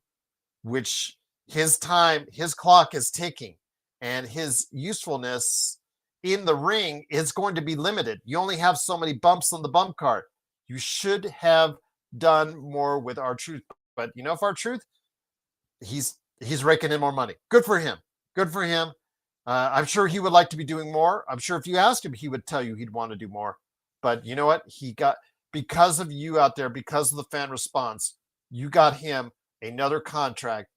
which his clock is ticking, and his usefulness in the ring is going to be limited. You only have so many bumps on the bump card. You should have done more with R-Truth. But if R-Truth, he's raking in more money. Good for him. Good for him. I'm sure he would like to be doing more. I'm sure if you asked him, he would tell you he'd want to do more. But you know what? Because of you out there, because of the fan response, you got him another contract,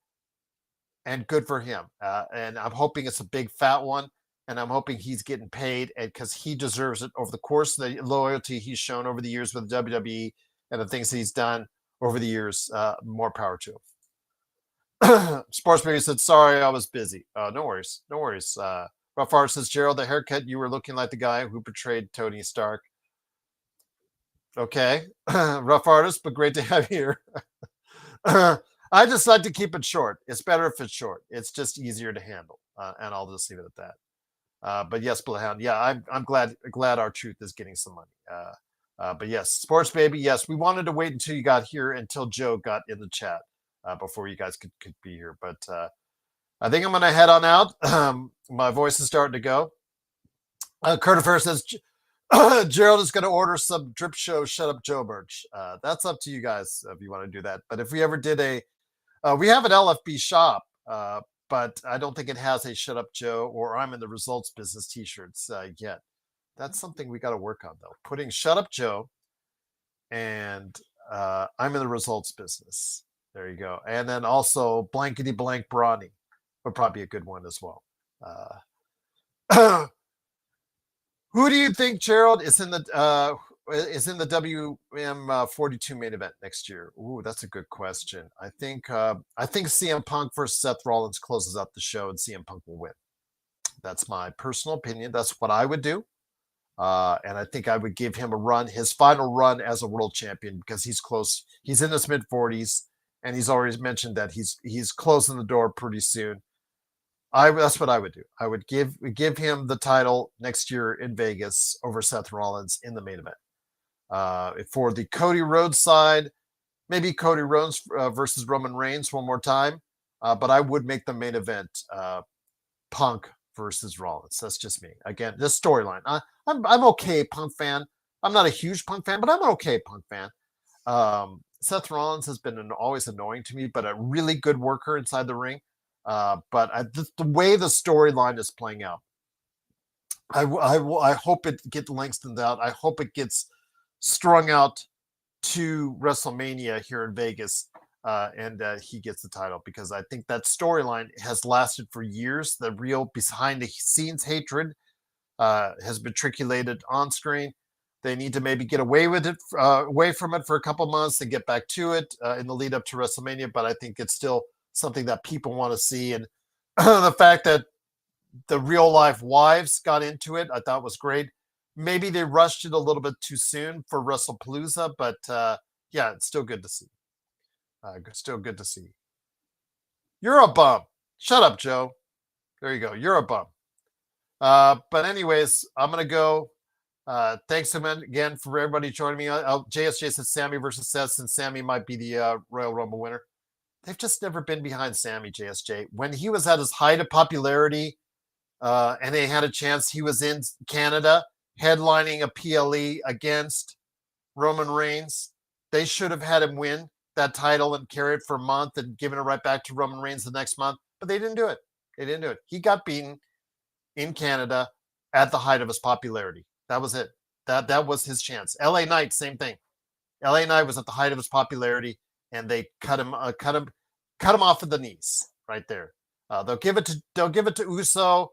and good for him. And I'm hoping it's a big fat one, and I'm hoping he's getting paid, and because he deserves it over the course of the loyalty he's shown over the years with the WWE and the things that he's done over the years. More power to him. Sports Baby said, sorry, I was busy. No worries. No worries. Rough Art says, Gerald, the haircut, you were looking like the guy who portrayed Tony Stark. Okay. Rough Artist, but great to have you here. I just like to keep it short. It's better if it's short. It's just easier to handle. And I'll just leave it at that. But yes, Bloodhound. Yeah, I'm glad R-Truth is getting some money. But yes, Sports Baby. Yes, we wanted to wait until you got here, until Joe got in the chat before you guys could be here. But I think I'm going to head on out. My voice is starting to go. Kurt Affair says, Gerald is going to order some Drip Show Shut Up Joe merch. That's up to you guys if you want to do that. But if we ever did we have an LFB shop, but I don't think it has a Shut Up Joe or I'm in the results business t-shirts yet. That's something we got to work on, though. Putting Shut Up Joe and I'm in the results business. There you go. And then also Blankety Blank Brawny would probably be a good one as well. Who do you think, Gerald, is in the WM 42 main event next year? Ooh, that's a good question. I think CM Punk versus Seth Rollins closes out the show, and CM Punk will win. That's my personal opinion. That's what I would do, and I think I would give him a run, his final run as a world champion, because he's close. He's in his mid 40s, and he's already mentioned that he's closing the door pretty soon. That's what I would do. I would give him the title next year in Vegas over Seth Rollins in the main event. For the Cody Rhodes side, maybe Cody Rhodes versus Roman Reigns one more time. But I would make the main event Punk versus Rollins. That's just me. Again, this storyline. I'm okay, Punk fan. I'm not a huge Punk fan, but I'm an okay Punk fan. Seth Rollins has been always annoying to me, but a really good worker inside the ring. But the way the storyline is playing out, I hope it gets lengthened out. I hope it gets strung out to WrestleMania here in Vegas, and he gets the title, because I think that storyline has lasted for years. The real behind the scenes hatred has been matriculated on screen. They need to maybe get away from it for a couple months and get back to it in the lead up to WrestleMania. But I think it's still something that people want to see, and the fact that the real life wives got into it, I thought was great. Maybe they rushed it a little bit too soon for WrestlePalooza, but yeah, it's still good to see. Still good to see. You're a bum. Shut up, Joe. There you go. You're a bum. But anyways, I'm gonna go. Thanks again for everybody joining me. JSJ said Sammy versus Seth, since Sammy might be the Royal Rumble winner. They've just never been behind Sammy, JSJ. When he was at his height of popularity, and they had a chance, he was in Canada headlining a PLE against Roman Reigns. They should have had him win that title and carry it for a month and given it right back to Roman Reigns the next month, but they didn't do it. They didn't do it. He got beaten in Canada at the height of his popularity. That was it. That was his chance. LA Knight, same thing. LA Knight was at the height of his popularity, and they cut him off of the knees right there. They'll give it to Uso,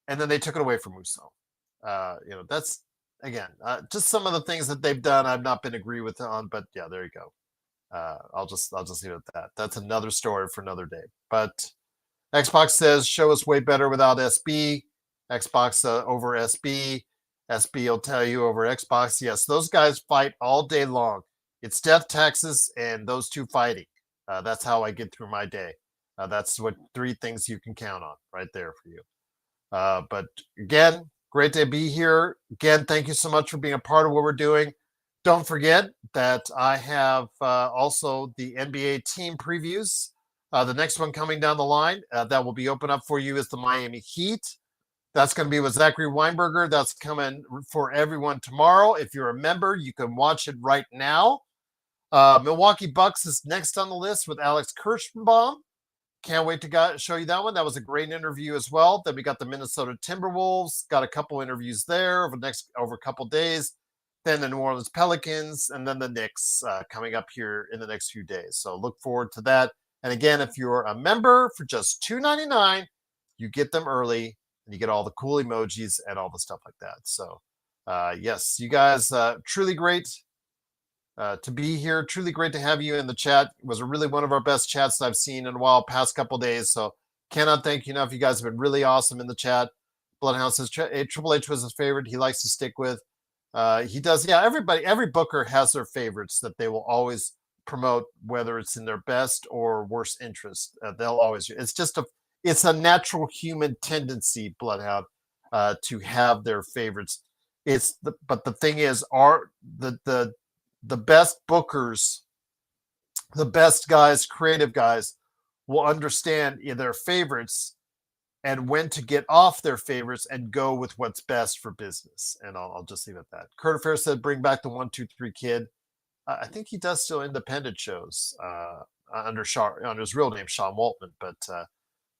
and then they took it away from Uso. That's again just some of the things that they've done. I've not been agree with on, but yeah, there you go. I'll just leave it at that. That's another story for another day. But Xbox says show us way better without SB. Xbox over SB. SB will tell you over Xbox. Yes, those guys fight all day long. It's death, taxes, and those two fighting. That's how I get through my day. That's what 3 things you can count on right there for you. But again, great to be here. Again, thank you so much for being a part of what we're doing. Don't forget that I have also the NBA team previews. The next one coming down the line that will be open up for you is the Miami Heat. That's going to be with Zachary Weinberger. That's coming for everyone tomorrow. If you're a member, you can watch it right now. Milwaukee Bucks is next on the list with Alex Kirschbaum. Can't wait to show you that one. That was a great interview as well. Then we got the Minnesota Timberwolves. Got a couple interviews there over a couple days. Then the New Orleans Pelicans, and then the Knicks coming up here in the next few days. So look forward to that. And again, if you're a member for just $2.99, you get them early, and you get all the cool emojis and all the stuff like that. So yes, you guys, truly great to be here. Truly great to have you in the chat. It was really one of our best chats that I've seen in a while, past couple days. So cannot thank you enough. You guys have been really awesome in the chat. Bloodhound says Triple H was his favorite. He likes to stick with. He does. Yeah, every booker has their favorites that they will always promote, whether it's in their best or worst interest. They'll always. It's a natural human tendency, Bloodhound, to have their favorites. But the thing is, the best bookers, the best guys, creative guys, will understand their favorites and when to get off their favorites and go with what's best for business. And I'll just leave it at that. Kurt Fair said, bring back the 1-2-3 Kid. I think he does still independent shows under his real name, Sean Waltman. But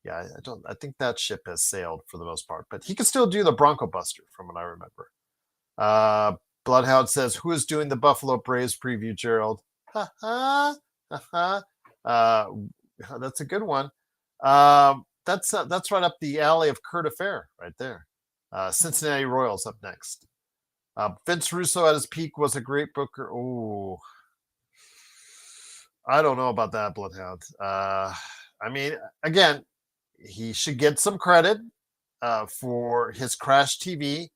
yeah, I think that ship has sailed for the most part. But he can still do the Bronco Buster from what I remember. Bloodhound says, who is doing the Buffalo Braves preview, Gerald? Ha ha. Ha ha. That's a good one. That's right up the alley of Kurt Affair right there. Cincinnati Royals up next. Vince Russo at his peak was a great booker. Oh, I don't know about that, Bloodhound. I mean, again, he should get some credit for his Crash TV.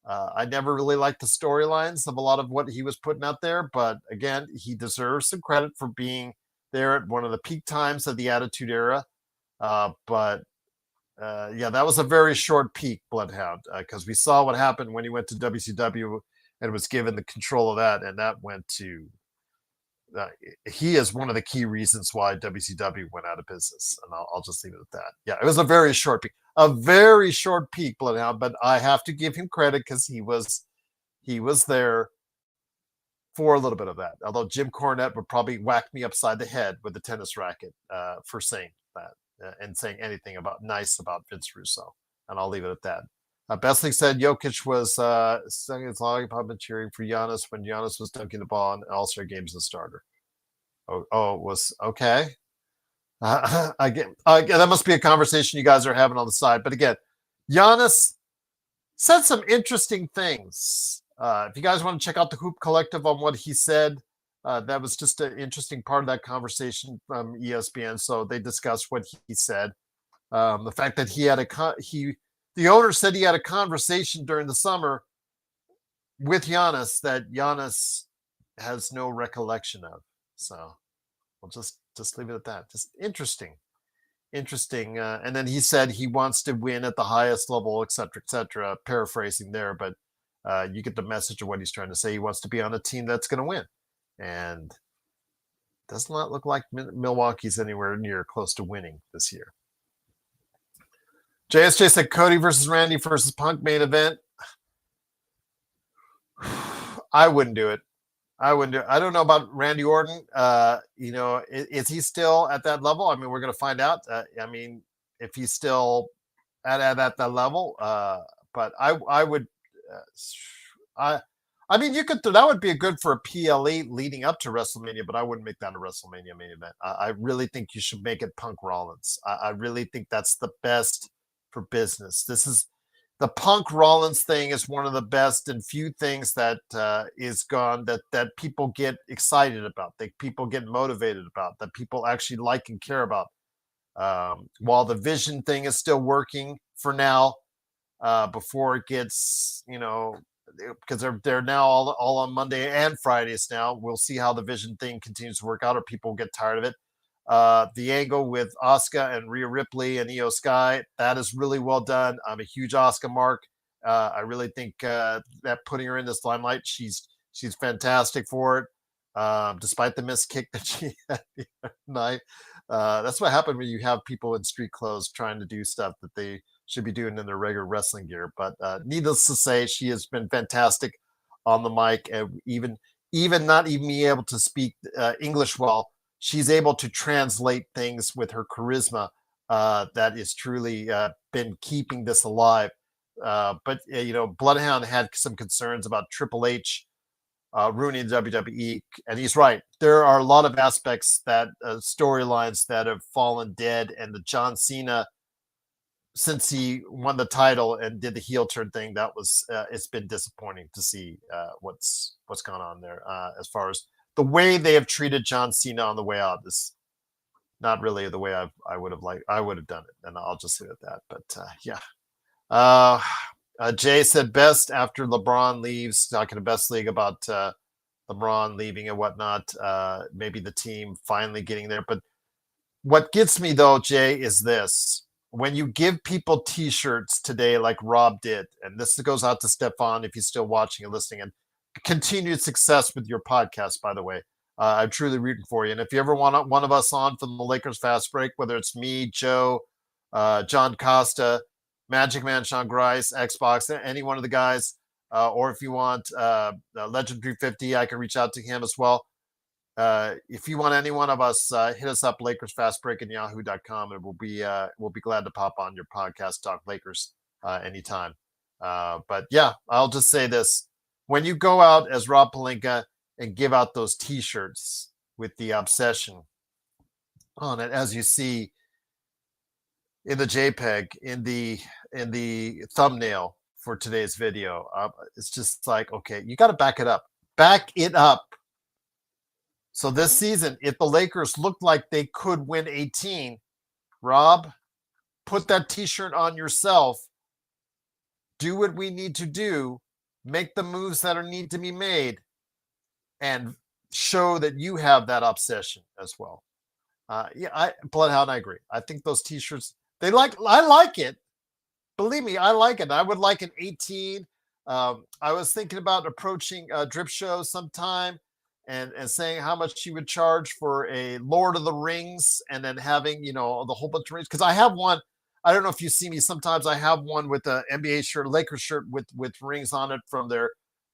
I never really liked the storylines of a lot of what he was putting out there, but again, he deserves some credit for being there at one of the peak times of the Attitude Era. But Yeah, that was a very short peak, Bloodhound, because we saw what happened when he went to WCW and was given the control of that, and that went to. Uh, he is one of the key reasons why WCW went out of business, and I'll just leave it at that. Yeah, it was a very short peak, Bloodhound, but I have to give him credit because he was there for a little bit of that. Although Jim Cornette would probably whack me upside the head with a tennis racket for saying that and saying anything nice about Vince Russo. And I'll leave it at that. Bestling said Jokic was singing his lollipop and cheering for Giannis when Giannis was dunking the ball in All-Star games as a starter. Oh, it was okay. Again, that must be a conversation you guys are having on the side. But again, Giannis said some interesting things. If you guys want to check out the Hoop Collective on what he said, that was just an interesting part of that conversation from ESPN. So they discussed what he said. The fact that he had the owner said he had a conversation during the summer with Giannis that Giannis has no recollection of. So we'll just leave it at that. Just interesting. And then he said he wants to win at the highest level, et cetera, paraphrasing there, but you get the message of what he's trying to say. He wants to be on a team that's going to win, and does not look like Milwaukee's anywhere near close to winning this year. JSJ said Cody versus Randy versus Punk main event. I wouldn't do it. I don't know about Randy Orton. Is he still at that level? I mean, we're going to find out. If he's still at that level. But I would. You could. That would be good for a PLE leading up to WrestleMania, but I wouldn't make that a WrestleMania main event. I really think you should make it Punk Rollins. I really think that's the best for business. This is. The Punk Rollins thing is one of the best and few things that is gone that people get excited about, that people get motivated about, that people actually like and care about. While the Vision thing is still working for now, before it gets, because they're now all on Monday and Fridays now. We'll see how the Vision thing continues to work out, or people get tired of it. The angle with Asuka and Rhea Ripley and Io Sky, that is really well done. I'm a huge Asuka mark. I really think that putting her in this limelight, she's fantastic for it. Despite the missed kick that she had the other night. That's what happened when you have people in street clothes trying to do stuff that they should be doing in their regular wrestling gear. But needless to say, she has been fantastic on the mic, and even not even being able to speak English well, she's able to translate things with her charisma that is truly been keeping this alive. But Bloodhound had some concerns about Triple H ruining WWE, and he's right. There are a lot of aspects that storylines that have fallen dead, and the John Cena, since he won the title and did the heel turn thing, that was it's been disappointing to see what's gone on there as far as the way they have treated John Cena on the way out. Is not really the way I would have done it, and I'll just leave it at that. But yeah. Jay said best after LeBron leaves, talking to Best League about LeBron leaving and whatnot. Maybe the team finally getting there. But what gets me though, Jay, is this. When you give people t-shirts today, like Rob did, and this goes out to Stefan if he's still watching and listening, and continued success with your podcast, by the way. I'm truly rooting for you. And if you ever want one of us on from the Lakers Fast Break, whether it's me, Joe, John Costa, Magic Man, Sean Grice, Xbox, any one of the guys, or if you want Legend 350, I can reach out to him as well. If you want any one of us, hit us up, LakersFastBreak@yahoo.com, and we'll be glad to pop on your podcast, talk Lakers anytime. But yeah, I'll just say this. When you go out as Rob Pelinka and give out those t-shirts with the obsession on it, as you see in the JPEG, in the thumbnail for today's video, it's just like, okay, you got to back it up. Back it up. So this season, if the Lakers looked like they could win 18, Rob, put that t-shirt on yourself. Do what we need to do. Make the moves that need to be made, and show that you have that obsession as well. Bloodhound, I agree. I think those t-shirts, I like it. Believe me, I like it. I would like an 18. I was thinking about approaching Drip Show sometime and saying how much she would charge for a Lord of the Rings, and then having, the whole bunch of rings. Because I have one. I don't know if you see me. Sometimes I have one with an NBA shirt, Lakers shirt with rings on it from the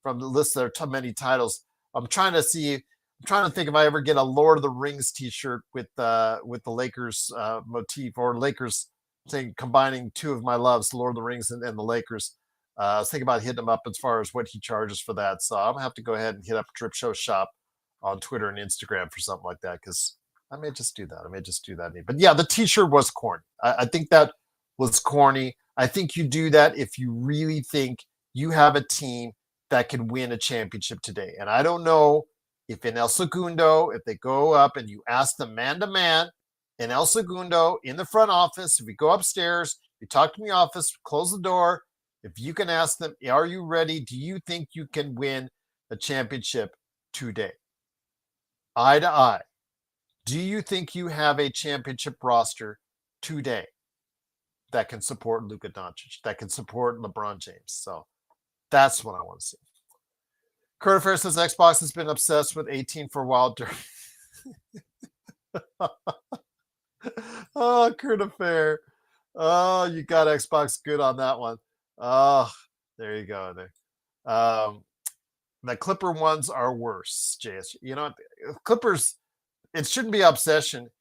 list of their many titles. I'm trying to see. I'm trying to think if I ever get a Lord of the Rings T-shirt with the Lakers motif, or Lakers saying combining two of my loves, Lord of the Rings and the Lakers. I was thinking about hitting him up as far as what he charges for that. So I'm gonna have to go ahead and hit up Drip Show Shop on Twitter and Instagram for something like that, because I may just do that. But yeah, the T-shirt was corny. I think that was corny. I think you do that if you really think you have a team that can win a championship today. And I don't know if in El Segundo, if they go up and you ask them man to man in El Segundo in the front office, if we go upstairs, you talk to the office, close the door. If you can ask them, are you ready? Do you think you can win a championship today? Eye to eye. Do you think you have a championship roster today that can support Luka Doncic, that can support LeBron James? So that's what I want to see. Kurt Affair says Xbox has been obsessed with 18 for a while. Oh, Kurt Affair. Oh, you got Xbox good on that one. Oh, there you go. There. The Clipper ones are worse, JS. Clippers, it shouldn't be obsession.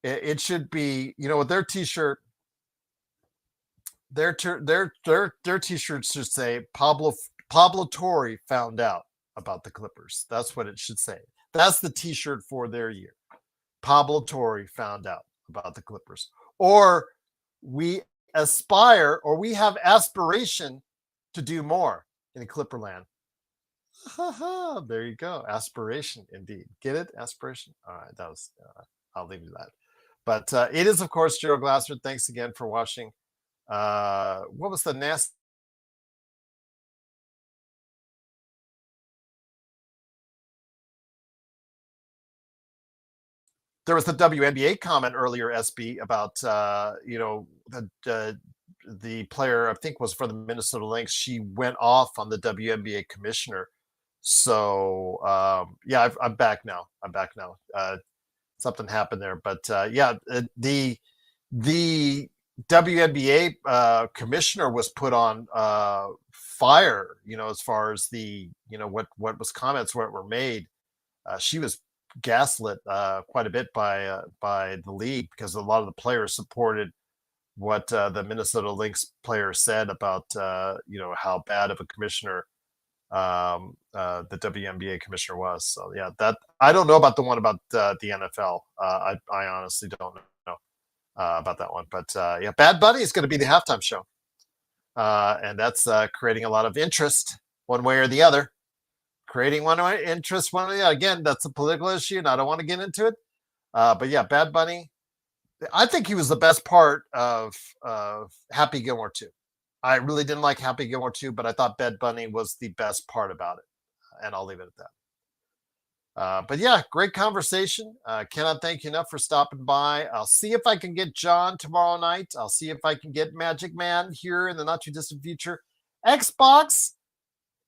It should be, with their T-shirt, their T-shirts should say Pablo Torre found out about the Clippers. That's what it should say. That's the T-shirt for their year. Pablo Torre found out about the Clippers. Or we aspire, or we have aspiration to do more in Clipperland. There you go. Aspiration, indeed. Get it? Aspiration. All right. That was, I'll leave you that. But it is, of course, Gerald Glasser. Thanks again for watching. What was the nasty? There was the WNBA comment earlier, SB, about the player, I think was for the Minnesota Lynx. She went off on the WNBA commissioner. So yeah, I'm back now. Something happened there, but yeah, the WNBA commissioner was put on fire. As far as the what was comments what were made. She was gaslit quite a bit by the league, because a lot of the players supported what the Minnesota Lynx player said about how bad of a commissioner the WNBA commissioner was. So yeah, that I don't know about the one about the NFL. I honestly don't know about that one, but yeah, Bad Bunny is going to be the halftime show, and that's creating a lot of interest one way or the other. Creating one way interest one way. Again, that's a political issue, and I don't want to get into it. But yeah, Bad Bunny. I think he was the best part of Happy Gilmore 2. I really didn't like Happy Gilmore 2, but I thought Bad Bunny was the best part about it. And I'll leave it at that. But yeah, great conversation. Cannot thank you enough for stopping by. I'll see if I can get John tomorrow night. I'll see if I can get Magic Man here in the not too distant future. Xbox,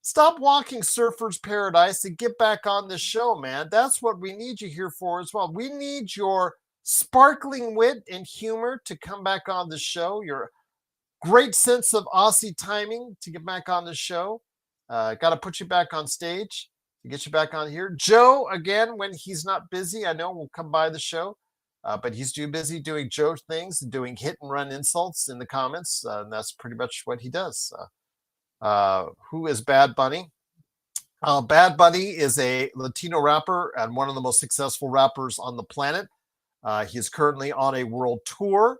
stop walking Surfer's Paradise and get back on the show, man. That's what we need you here for as well. We need your sparkling wit and humor to come back on the show. Your great sense of Aussie timing to get back on the show. Got to put you back on stage to get you back on here. Joe, again, when he's not busy, I know will come by the show, but he's too busy doing Joe things and doing hit and run insults in the comments. And that's pretty much what he does. Who is Bad Bunny? Bad Bunny is a Latino rapper and one of the most successful rappers on the planet. He is currently on a world tour.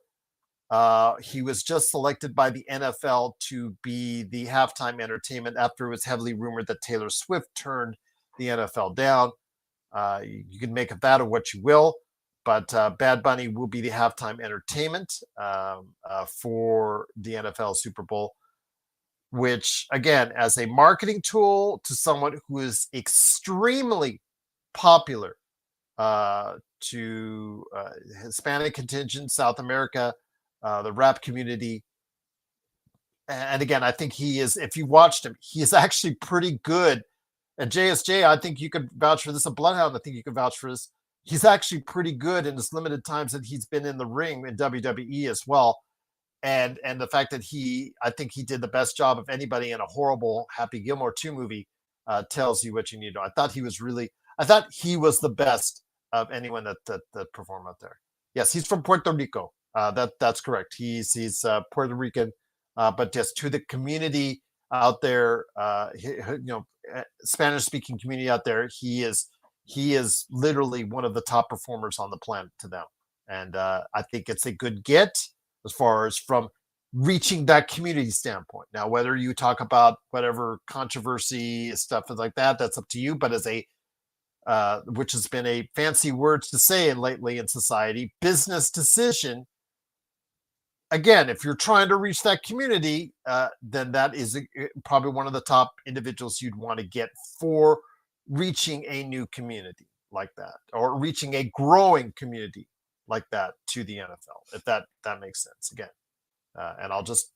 He was just selected by the NFL to be the halftime entertainment after it was heavily rumored that Taylor Swift turned the NFL down. You can make of that of what you will, but Bad Bunny will be the halftime entertainment for the NFL Super Bowl, which, again, as a marketing tool to someone who is extremely popular to Hispanic contingent, South America, the rap community. And again, I think he is, if you watched him, he is actually pretty good. And JSJ, I think you could vouch for this. A Bloodhound, I think you could vouch for this. He's actually pretty good in his limited times that he's been in the ring in WWE as well. And the fact that I think he did the best job of anybody in a horrible Happy Gilmore 2 movie tells you what you need to know. I thought he was the best of anyone that performed out there. Yes, he's from Puerto Rico. That's correct. He's Puerto Rican, but just to the community out there, Spanish speaking community out there, he is literally one of the top performers on the planet to them. And I think it's a good get as far as from reaching that community standpoint. Now, whether you talk about whatever controversy stuff like that, that's up to you. But as which has been a fancy word to say lately in society, business decision. Again, if you're trying to reach that community, then that is probably one of the top individuals you'd want to get for reaching a new community like that, or reaching a growing community like that to the NFL, if that makes sense. Again, and I'll just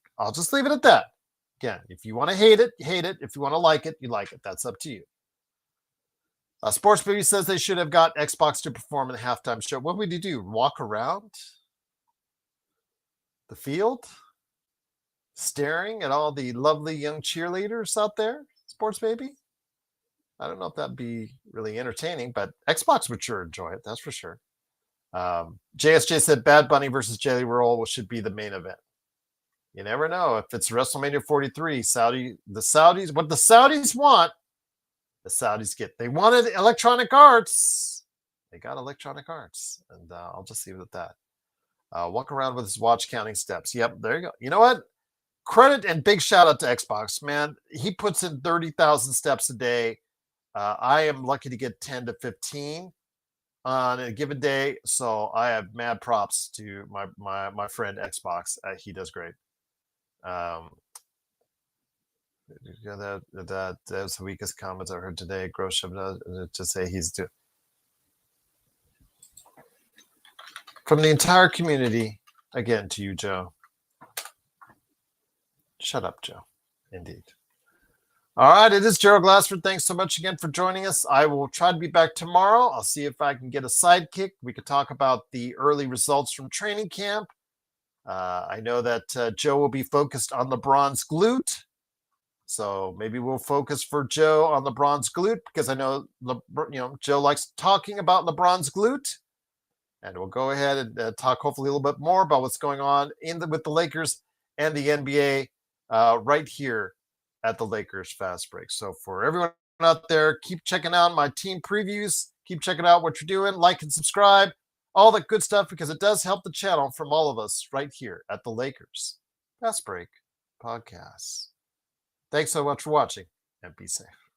leave it at that. Again, if you want to hate it, you hate it. If you want to like it, you like it. That's up to you. Sports Baby says they should have got Xbox to perform in the halftime show. What would you do? Walk around the field, staring at all the lovely young cheerleaders out there? Sports Baby? I don't know if that'd be really entertaining, but Xbox would sure enjoy it. That's for sure. JSJ said Bad Bunny versus Jelly Roll should be the main event. You never know. If it's WrestleMania 43, the Saudis, what the Saudis want, the Saudis get. They wanted Electronic Arts. They got Electronic Arts. And I'll just leave it at that. Walk around with his watch counting steps. Yep, there you go. You know what? Credit and big shout out to Xbox, man. He puts in 30,000 steps a day. I am lucky to get 10 to 15 on a given day. So I have mad props to my friend Xbox. He does great. That's the weakest comments I heard today. Gross to say he's from the entire community. Again, to you, Joe. Shut up, Joe. Indeed. All right, it is Gerald Glassford. Thanks so much again for joining us. I will try to be back tomorrow. I'll see if I can get a sidekick. We could talk about the early results from training camp. I know that Joe will be focused on LeBron's glute. So maybe we'll focus for Joe on LeBron's glute, because I know Joe likes talking about LeBron's glute. And we'll go ahead and talk hopefully a little bit more about what's going on with the Lakers and the NBA right here at the Lakers Fast Break. So for everyone out there, keep checking out my team previews. Keep checking out what you're doing. Like and subscribe. All that good stuff, because it does help the channel from all of us right here at the Lakers Fast Break Podcast. Thanks so much for watching, and be safe.